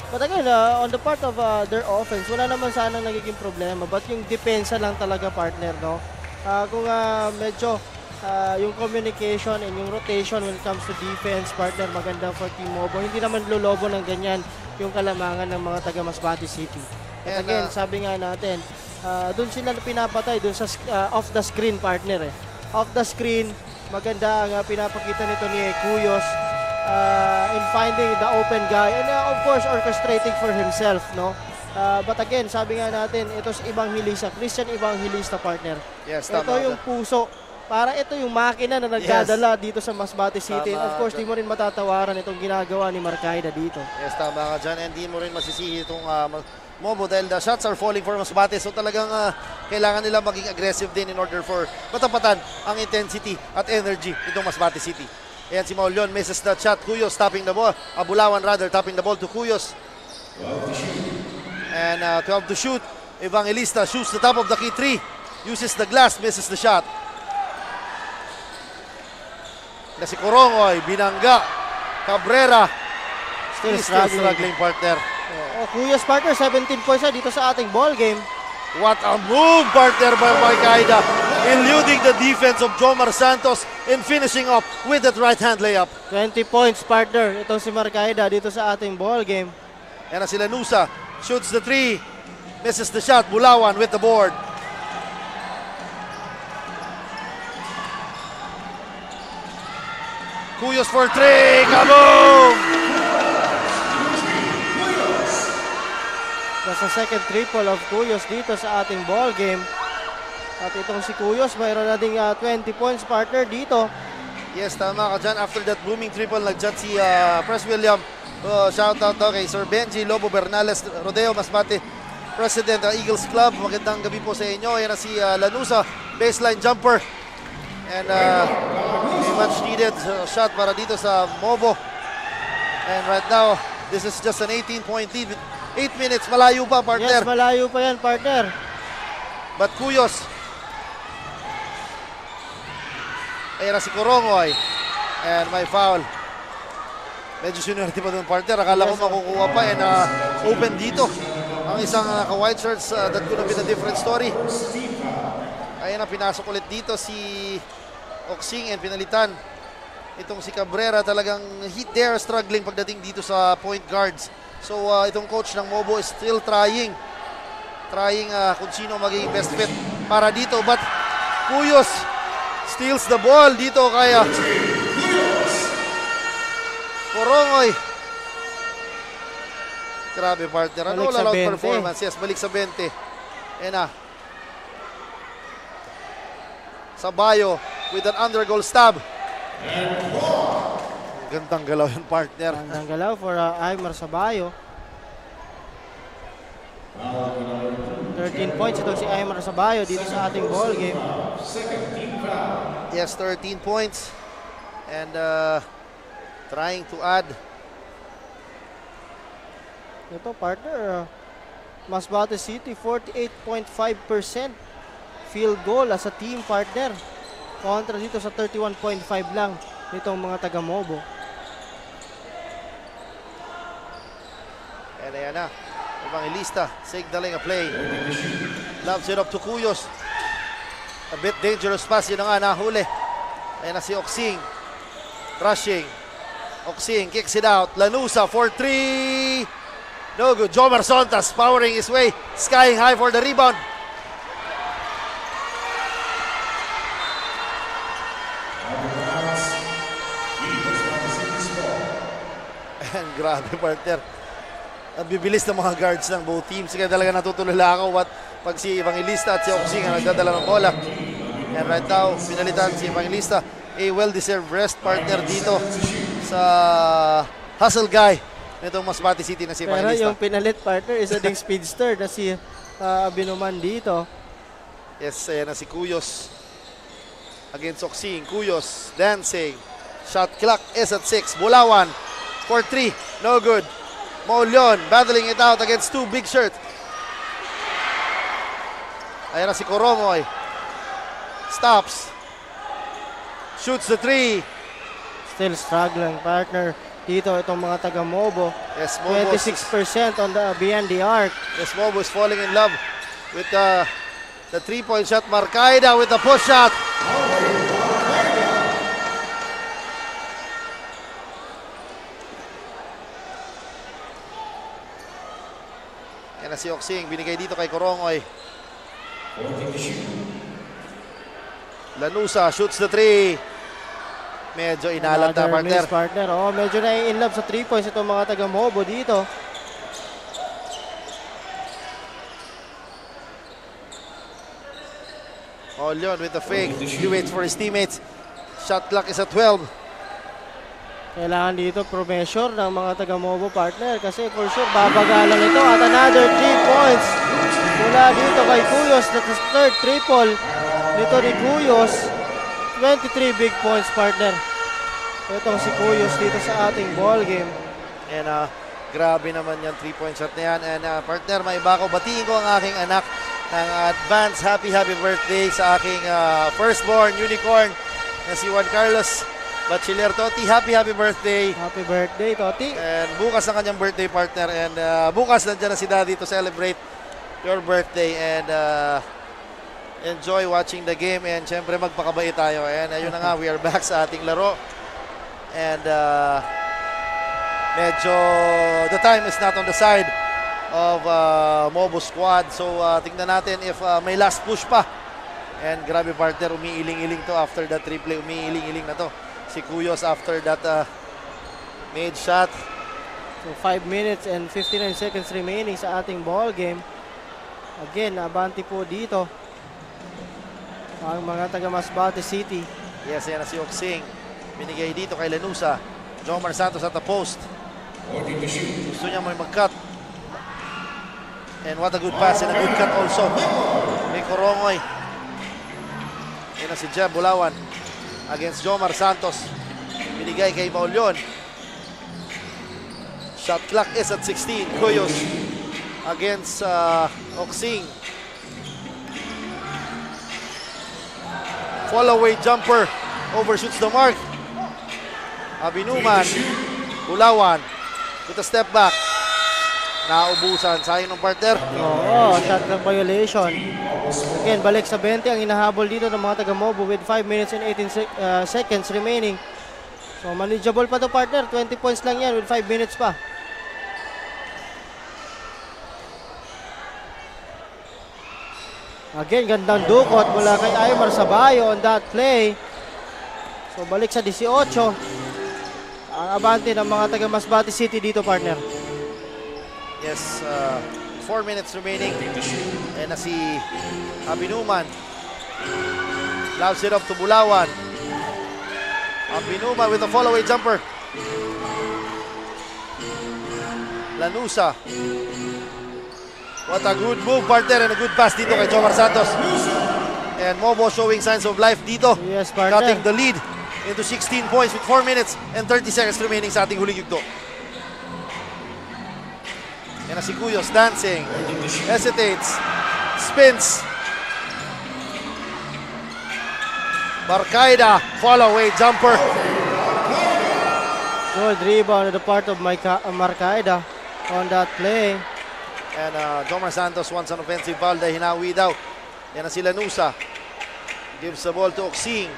But again, on the part of their offense, wala naman sanang nagiging problema. But yung depensa lang talaga, partner, no? Kung medyo yung communication and yung rotation when it comes to defense, partner, maganda for Team Mobo. Hindi naman lulobo ng ganyan yung kalamangan ng mga taga Masbate City. But again, sabi nga natin, doon sila pinapatay, doon sa off the screen, partner. Off the screen, maganda ang pinapakita nito ni Cuyos in finding the open guy and of course orchestrating for himself, no? But again, sabi nga natin, ito si Evangelista, Christian Evangelista, partner. Yes, ito tama. yung puso. Para ito yung makina na nagdadala dito sa Masbate City. Tama, And of course, di mo rin matatawaran itong ginagawa ni Marcaida dito. Yes, tama ka dyan. And di mo rin masisihi itong Mobo dahil the shots are falling for Masbate. So talagang kailangan nila maging aggressive din in order for matapatan ang intensity at energy itong Masbate City. Ayan si Maulyon, misses the shot. Cuyos tapping the ball. Bulawan rather tapping the ball to Cuyos. And 12 to shoot. Evangelista shoots the top of the key 3. Uses the glass, misses the shot. Na si Corongoy, binangga. Cabrera, still struggling, partner. Cuyos, partner, 17 points dito sa ating ball game. What a move, partner, by Marcaida. Eluding the defense of Jomar Santos and finishing up with that right-hand layup. 20 points, partner. Itong si Marcaida dito sa ating ball game. Yan na si Lanusa. Shoots the 3. Misses the shot. Bulawan with the board. Cuyos for 3. Kaboom! That's the second triple of Cuyos dito sa ating ball game. At itong si Cuyos, mayroon na ding 20 points, partner, dito. Yes, tama ka dyan. After that booming triple, nag-jut si Pres William. Shout out daw kay Sir Benji Lobo Bernales, Rodeo Masbate President Eagles Club. Magandang gabi po sa inyo. Yan na si Lanusa, baseline jumper. And a much needed shot para dito sa Mobo. And right now, this is just an 18-point lead 8 minutes, malayo pa, partner. Yes, malayo pa yan, partner. But Cuyos. Ayan na si Corongoy. And may foul. Medyo seniority pa doon, partner. Akala ko makukuha pa and open dito. Ang isang naka-white shirts, that could have been a different story. Ayan na, pinasok ulit dito si Oksing and pinalitan. Itong si Cabrera talagang they're struggling pagdating dito sa point guards. So itong coach ng Mobo is still trying kung sino magiging best fit para dito. But Cuyos steals the ball dito kaya Corongoy. Grabe, partner. Ano all-out performance? Yes, balik sa 20. Ayan na. Sabayo with an under-goal stab. Gandang galaw yung partner. Gandang galaw for Aymar Sabayo. 13 points itong si Aymar Sabayo dito sa ating ball game. Yes, 13 points. And trying to add. Ito, partner. Masbate City, 48.5% field goal as a team, partner. Kontra dito sa 31.5 lang nitong mga taga-Mobo. And ayan na. Evangelista signaling a play. Loves it up to Cuyos. A bit dangerous pass. Yun na nga, nahuli. Ayan na si Oksing. Rushing. Oksing kicks it out. Lanusa for 3. No good. Jomar Sontas powering his way. Skying high for the rebound. And grabe, partner. Ang bibilis ng mga guards ng both teams. Kaya talaga natutulala ako pag si Evangelista at si Oksing ang nagdadala ng bola. And right now, pinalitan si Evangelista. A well-deserved rest, partner, dito sa hustle guy nitong Masbate City na si Evangelista. Pero yung pinalit, partner, isa ding speedster na si Abinuman dito. Yes, ayan na si Cuyos against Oksing. Cuyos dancing. Shot clock is at 6. Bulawan for 3. No good. Maulion battling it out against two big shirt. Ayan na si Corongoy. Stops. Shoots the 3. Still struggling, partner. Dito itong mga taga-Mobo. Yes, Mobo 26% on the beyond the arc. Yes, Mobo is falling in love with the 3-point shot. Marcaida with the push shot. Yan na si Oksing, binigay dito kay Corongoy. Lanusa shoots the 3. Medyo inalat na, partner. Oh, medyo na in love sa 3 points itong mga taga-Mobo dito. Maulion with the fake. He waits for his teammates. Shot clock is at 12. Kailangan dito promesure ng mga taga-Mobo, partner, kasi for sure babagalan ito at another 3 points mula dito kay Cuyos. That is third triple nito ni Cuyos. 23 big points, partner. Itong si Cuyos dito sa ating ball game. And grabe naman yan 3-point shot na yan. And partner, may iba ko. Batiin ko ang aking anak ng advance happy birthday sa aking firstborn unicorn na si Juan Carlos Bachiller. Toti, happy birthday. Happy birthday, Toti. And bukas ang kanyang birthday, partner. And bukas nandiyan na si Daddy to celebrate your birthday. And enjoy watching the game. And syempre magpakabait tayo. And ayun na nga, we are back sa ating laro. And medyo the time is not on the side of Mobo squad. So tingnan natin if may last push pa. And grabe, partner, umiiling-iling to after that replay. Umiiling-iling na to si Cuyos after that made shot. So 5 minutes and 59 seconds remaining sa ating ball game. Again, abante po dito ang mga taga Masbate City. Yes, yan na si Oksing. Binigay dito kay Lanusa. Jomar Santos at the post. Gusto niya may mag-cut. And what a good pass and a good cut also. May Corongoy. Yan na si Jeb Bulawan against Jomar Santos. Binigay kay Maulion. Shot clock is at 16. Cuyos against Oksing. Fall away jumper. Overshoots the mark. Abinuman. Bulawan. With a step back. Naubusan. Sayang ng partner. Oo, shot clock violation. Again, balik sa 20 ang hinahabol dito ng mga taga-Mobo with 5 minutes and 18 seconds remaining. So, manageable pa to partner. 20 points lang yan with 5 minutes pa. Again, gandang dukot mula kay Aymar Sabayo on that play. So, balik sa 18. Ang abante ng mga taga Masbate City dito, partner. Yes, 4 minutes remaining. And na si Abinuman. Loves it up to Bulawan. Abinuman with a fall-away jumper. Lanusa. What a good move, partner, and a good pass dito kay Jomar Santos. And Mobo showing signs of life dito. Yes, partner. Cutting the lead into 16 points with 4 minutes and 30 seconds remaining sa ating huling yugto. Yan na si Cuyos dancing. Hesitates. Spins. Marcaida. Fall-away jumper. Good rebound on the part of Marcaida on that play. And Jomar Santos wants an offensive foul dahil hinawi daw. Yan na si Lanusa. Gives the ball to Oksing.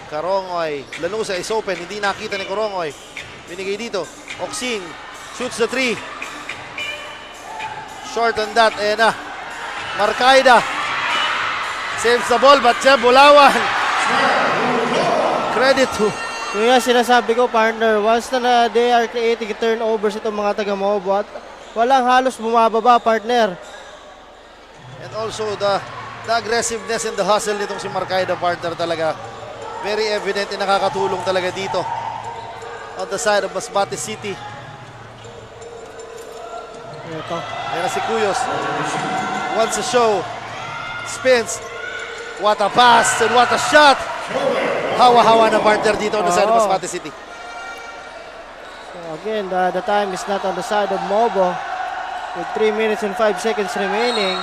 Karongoy. Lanusa is open. Hindi nakita ni Karongoy. Binigay dito. Oksing shoots the 3. Short on that. Ayan na. Marcaida. Saves the ball but Jeb Bulawan. Credit to. Kaya sinasabi ko, partner, once na they are creating turnovers itong mga taga-Mobo at walang halos bumababa, partner. And also the aggressiveness and the hustle nitong si Marcaida, partner, talaga. Very evident, nakakatulong talaga dito on the side of Masbate City. Ito. Ayan na si Cuyos. Wants a show. Spins. What a pass and what a shot. Hawa-hawa na partner dito on the side of Masbate City. So again, the time is not on the side of Mobo with 3 minutes and 5 seconds remaining.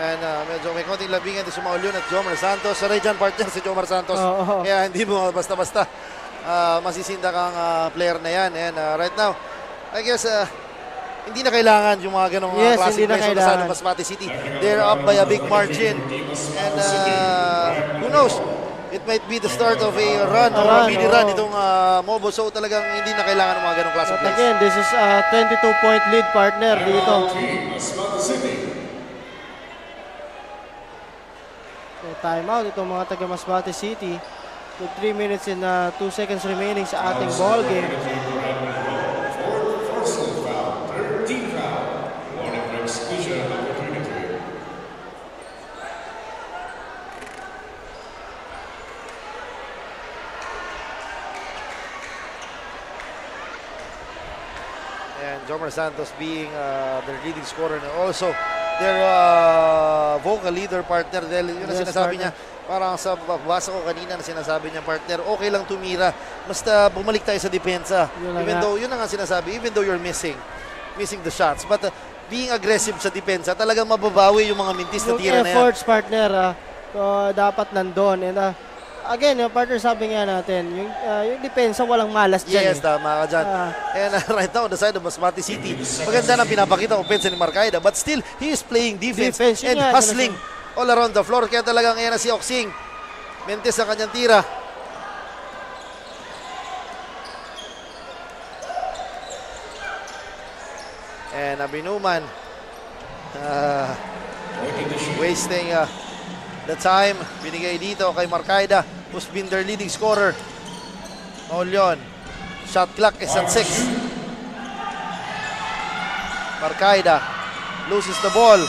And medyo may konting labingan sa Maulyon at Jomar Santos. Saray dyan, partner, si Jomar Santos. Kaya hindi mo basta-basta masisinda kang player na yan. And right now, I guess hindi na kailangan yung mga ganong classic plays on the side of Masbate City. They're up by a big margin. And who knows? It might be the start of a run or a mini run itong Mobo. So talagang hindi na kailangan ng mga ganong classic plays. Again, this is a 22-point lead, partner, dito. So time out itong mga taga Masbate City with 3 minutes and 2 seconds remaining sa ating ball game. And Jomar Santos being their leading scorer and also their vocal leader, partner. Dahil yun ang sinasabi niya, parang sa basa ko kanina na sinasabi niya, partner, okay lang tumira. Basta bumalik tayo sa depensa. Even though, yun ang sinasabi, even though you're missing the shots. But being aggressive sa depensa, talagang mababawi yung mga mintis na tira na yan. Yung efforts, partner, dapat nandun. And again, yung partner, sabi nga natin, yung depensa walang malas dyan. Yes, tama ka dyan. And right now, on the side of Masbate City, maganda na pinapakita offense ni Marcaida, but still, he is playing defense and hustling all around the floor. Kaya talagang yan na si Oksing. Mentes ang kanyang tira. And Abinuman wasting the time. Binigay dito kay Marcaida, who's been their leading scorer. Maulyon. Shot clock is at 6. Marcaida loses the ball.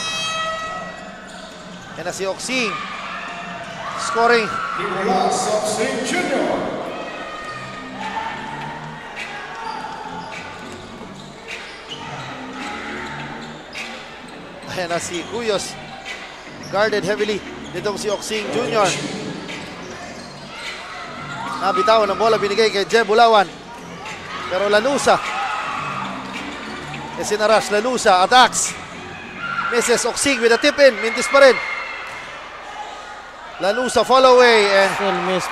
And si Oksing scoring. Ayan na si Cuyos. Guarded heavily. Ditong si Oksing Jr. Nabitawan ng bola, binigay kay Jeb Bulawan. Pero Lanusa. Sinarash, Lanusa, attacks. Misses Oksing with a tip-in. Mintis pa rin. Lanusa fall away. And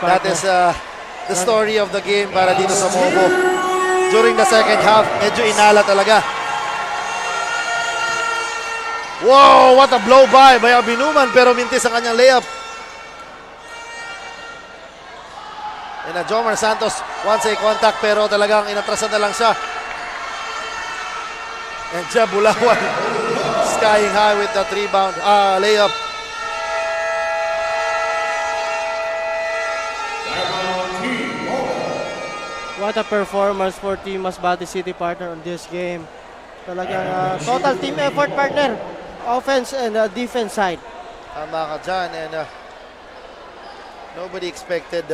that is the story of the game para dito sa Mobo. During the second half, medyo inala talaga. Wow, what a blow by Binuman, pero mintis ang kanyang layup. And Jomar Santos once a contact, pero talagang inatrasan na lang siya. And Jeb Bulawan skying high with that rebound, layup. What a performance for Team Masbate City, partner, on this game. Talagang total team effort, partner. Offense and defense side. Tama ka dyan. And nobody expected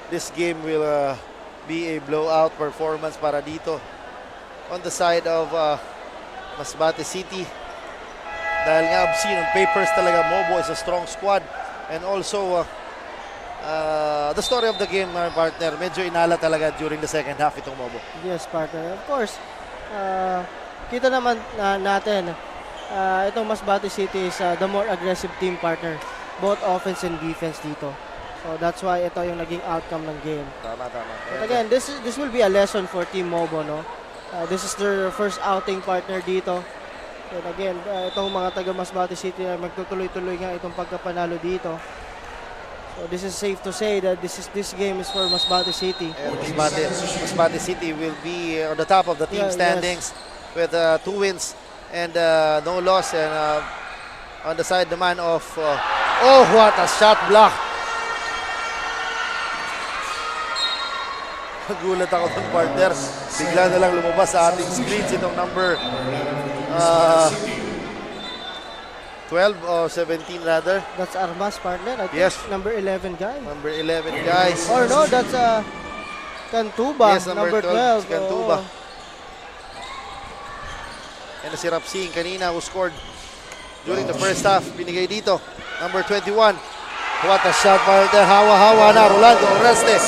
this game will be a blowout performance para dito. On the side of Masbate City. Dahil nga obscene on papers talaga, Mobo is a strong squad. And also, the story of the game, partner, medyo inala talaga during the second half itong Mobo. Yes, partner. Of course, kita naman natin, itong Masbate City is the more aggressive team, partner. Both offense and defense dito. So that's why ito yung naging outcome ng game. Tama. But again, this will be a lesson for Team Mobo, no? This is their first outing, partner, dito. And again, itong mga taga Masbate City ay magtutuloy-tuloy nga itong pagkapanalo dito. So this is safe to say that this game is for Masbate City. And Masbate City will be on the top of the team standings with 2 wins and no loss. And on the side naman of what a shot block. Nagulat ako ng partner. Bigla na lang lumabas sa ating screens itong number 12 or 17 rather. That's Armas, partner. I think yes. Number 11 guy. Number 11 guys. Or no, that's Cantuba. Yes, number 12. Cantuba. And si Rapsing kanina who scored during the first half. Binigay dito. Number 21. What a shot, partner. Hawa-hawa na. Rolando Oreste.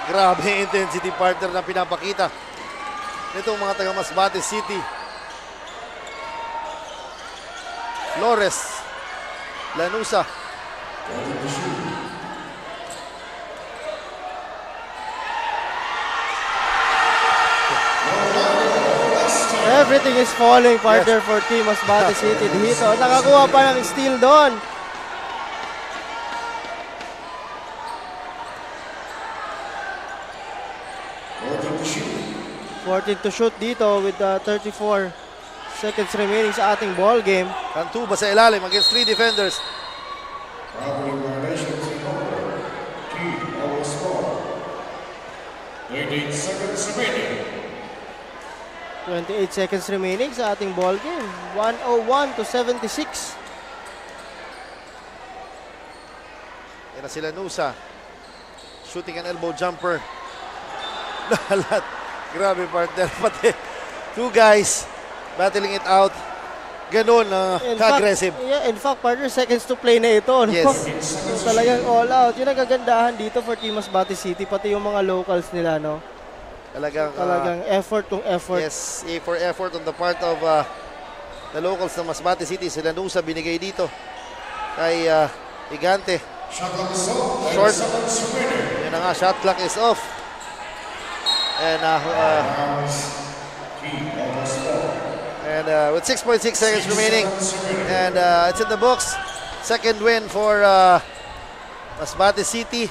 Grabe intensity, partner, na pinapakita nitong mga taga Masbate City. Flores, Lanusa. Everything is falling, partner, for Team Masbate City dito. Nakakuha pa ng steal doon. 14 to shoot dito with 34 seconds remaining sa ating ball game. Cantuba sa ilalim against 3 defenders. 28 seconds remaining sa ating ball game. 101 to 76. Yan na sila Nusa. Shooting an elbow jumper. Lahat. Grabe, partner. Pati 2 guys battling it out. Ganon, ka-aggressive. In fact, partner, seconds to play na ito. No? Yes. Talagang all out. Yung nagagandahan dito for Team Masbate City, pati yung mga locals nila, no? Talagang effort kung effort. Yes, for effort on the part of the locals ng Masbate City. Sila Nusa binigay dito kay Igante. Short. Yun na nga, shot clock is off. And with 6.6 seconds remaining, and it's in the books. Second win for Masbate City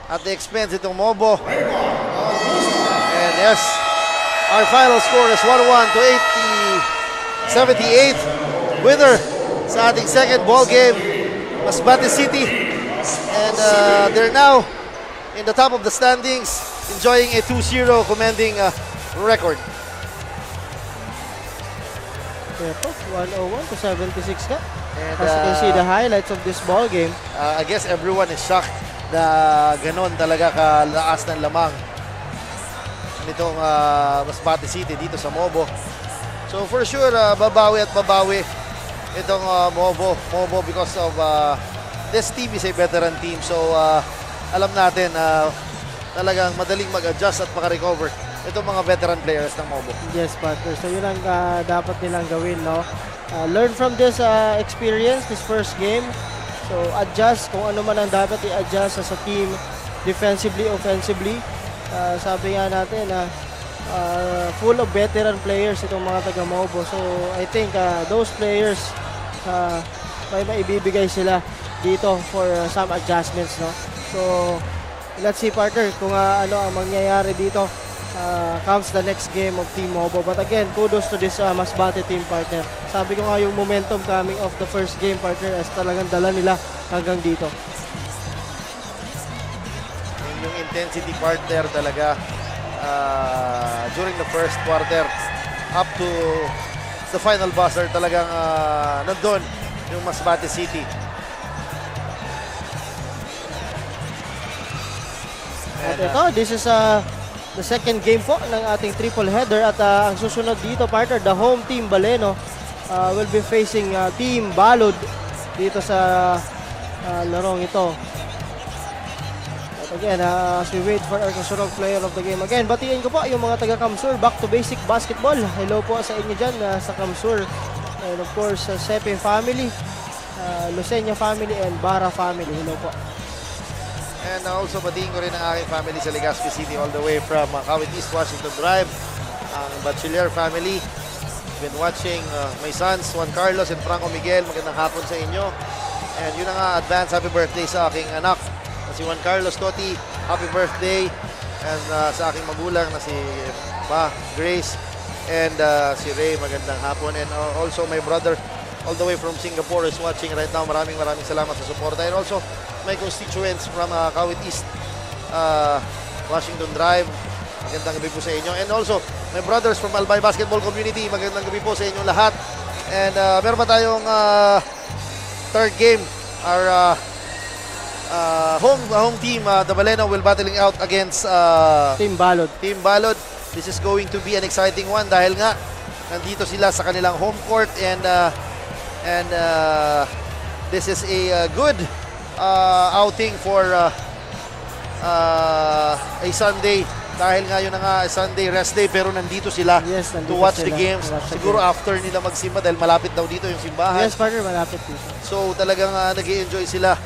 at the expense itong Mobo. And yes, our final score is 101 to 78. Winner sa ating second ball game, Masbate City. And they're now in the top of the standings, enjoying a 2-0 commanding record. Ito, 101 to 76 ka. And, as you can see the highlights of this ball game. I guess everyone is shocked na ganon talaga kalakas ng lamang nitong Masbate City dito sa Mobo. So for sure, babawi at babawi itong Mobo because of this team is a veteran team. So alam natin talagang madaling mag-adjust at maka-recover itong mga veteran players ng Mobo. Yes, partner. So yun ang dapat nilang gawin, no? Learn from this experience, this first game. So adjust kung ano man ang dapat i-adjust as a team, defensively, offensively. Sabi nga natin na full of veteran players itong mga taga-Mobo. So I think those players may maibibigay sila dito for some adjustments, no? So let's see, partner, kung ano ang mangyayari dito comes the next game of Team Mobo. But again, kudos to this Masbate team, partner. Sabi ko nga yung momentum coming off the first game, partner, as talagang dala nila hanggang dito. Yung intensity, partner, talaga during the first quarter up to the final buzzer, talagang nandun yung Masbate City. At ito, this is the second game po ng ating triple header. At ang susunod dito, partner, the home team Baleno will be facing Team Balod dito sa larong ito. At again, as we wait for our kasurog player of the game. Again, batiin ko po yung mga taga-Kamsur, back to basic basketball. Hello po sa inyo dyan sa Kamsur. And of course, Sepe family, Lucena family, and Bara family. Hello po. And also batiin ko rin ang aking family sa Legazpi City all the way from Kawit East, Washington Drive. Ang Bachiller family. Been watching my sons, Juan Carlos and Franco Miguel. Magandang hapon sa inyo. And yun na nga, advance happy birthday sa aking anak na si Juan Carlos Toti. Happy birthday. And sa aking magulang na si Grace and si Ray. Magandang hapon. And also my brother all the way from Singapore is watching right now. Maraming salamat sa suporta. And also my constituents from Kawit East, Washington Drive. Magandang gabi po sa inyo. And also, my brothers from Albay Basketball Community, magandang gabi po sa inyong lahat. And meron pa tayong third game. Our home team, the Baleno, will battling out against Team Balod. Team Balod. This is going to be an exciting one dahil nga nandito sila sa kanilang home court and this is a good outing for a Sunday dahil nga yun na nga Sunday rest day pero nandito sila to watch the games. Siguro after nila magsimba dahil malapit daw dito yung simbahan. Yes, partner, malapit dito. So talagang nag-i-enjoy sila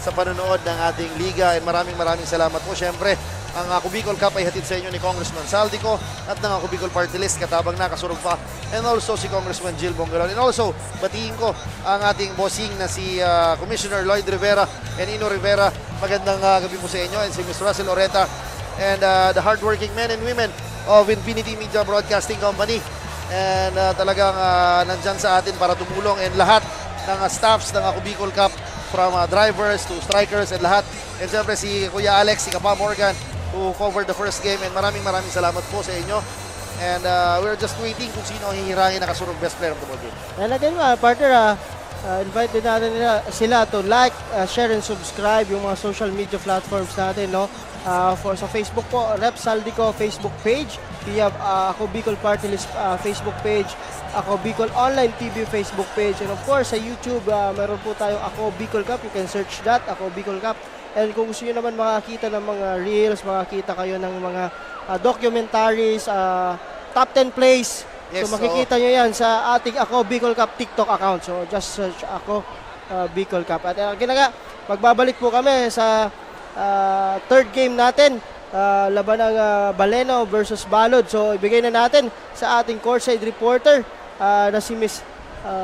sa panonood ng ating liga and maraming salamat po. Syempre, ang Ako Bicol Cup ay hatid sa inyo ni Congressman Saldico at ng Ako Bicol Party List, katabang na kasurog pa, and also si Congressman Jill Bongalon. And also, batiin ko ang ating bossing na si Commissioner Lloyd Rivera and Ino Rivera. Magandang gabi po sa inyo, and si Ms. Russell Oreta and the hardworking men and women of Infinity Media Broadcasting Company. And talagang nandyan sa atin para tumulong, and lahat ng staffs ng Ako Bicol Cup from drivers to strikers and lahat. And siyempre si Kuya Alex, si Kapa Morgan, who covered the first game, and maraming salamat po sa inyo. And we're just waiting kung sino ang hihirangin na kasurog best player of the ball game. And again, partner, invite din natin sila to like, share, and subscribe yung mga social media platforms natin, no? Sa Facebook po, Rep Saldico Facebook page. We have Ako Bicol Party List Facebook page, Ako Bicol Online TV Facebook page, and of course sa YouTube, meron po tayo Ako Bicol Cup. You can search that, Ako Bicol Cup. And kung gusto nyo naman makakita ng mga reels, makakita kayo ng mga documentaries, top 10 plays. Yes, so makikita nyo yan sa ating Ako Bicol Cup TikTok account. So just search Ako Bicol Cup. At magbabalik po kami sa third game natin, laban ng Baleno versus Balod. So ibigay na natin sa ating courtside reporter na si Miss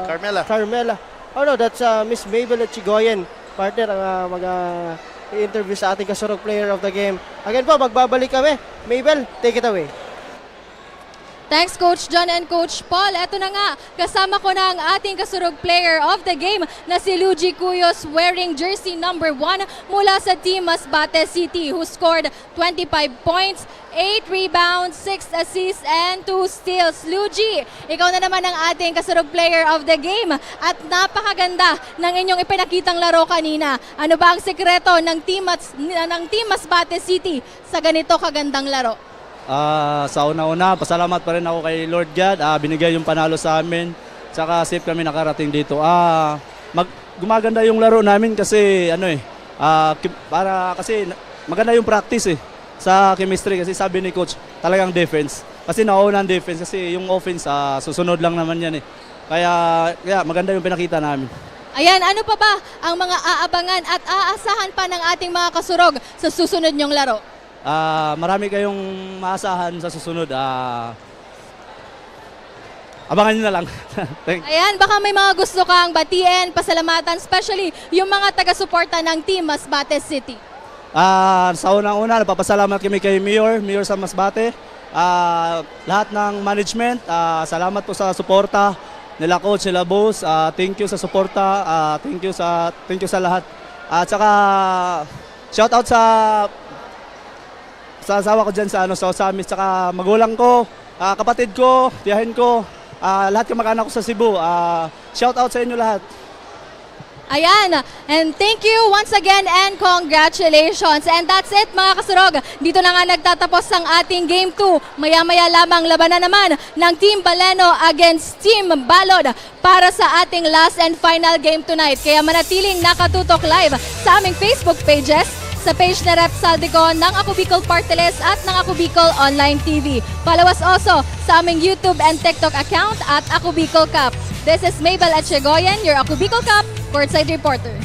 Carmela. Oh no, that's Miss Mabel Chigoyen. Partner, ang mag-interview sa ating kasurog player of the game. Again po, magbabalik kami. Mabel, take it away. Thanks, Coach John and Coach Paul. Eto na nga, kasama ko na ang ating kasurog player of the game na si Luigi Cuyos, wearing jersey number 1 mula sa Team Masbate City, who scored 25 points, 8 rebounds, 6 assists, and 2 steals. Luigi, ikaw na naman ang ating kasurog player of the game at napakaganda ng inyong ipinakitang laro kanina. Ano ba ang sekreto ng Team Masbate City sa ganito kagandang laro? Sa una-una, pasalamat pa rin ako kay Lord God. Binigay yung panalo sa amin. tsaka safe kami nakarating dito. Gumaganda yung laro namin kasi kasi maganda yung practice sa chemistry kasi sabi ni coach talagang defense. Kasi nauna ang defense kasi yung offense susunod lang naman yan Kaya maganda yung pinakita namin. Ayan, ano pa ba ang mga aabangan at aasahan pa ng ating mga kasurog sa susunod nyong laro? Marami kayong maasahan sa susunod. Abangan nyo na lang. Ayan, baka may mga gusto kang batiin, pasalamatan, especially yung mga taga-suporta ng Team Masbate City. Sa unang-una, napapasalamat kami kay Mayor sa Masbate. Lahat ng management, salamat po sa suporta nila coach, nila boss. Thank you sa suporta, thank you sa lahat. At saka shout out sa asawa ko diyan sa amin, saka magulang ko, kapatid ko, tiyahin ko, lahat ng mag-anak ko sa Cebu. Shout out sa inyo lahat. Ayan, and thank you once again and congratulations. And that's it mga kasurog. Dito na nga nagtatapos ang ating Game 2. Maya-maya lamang labanan naman ng Team Baleno against Team Balod para sa ating last and final game tonight. Kaya manatiling nakatutok live sa aming Facebook pages, sa page na Rep Saldico ng Ako Bicol Party List at ng Ako Bicol Online TV. Follow us also sa aming YouTube and TikTok account at Ako Bicol Cup. This is Mabel Etchegoyen, your Ako Bicol Cup courtside reporter.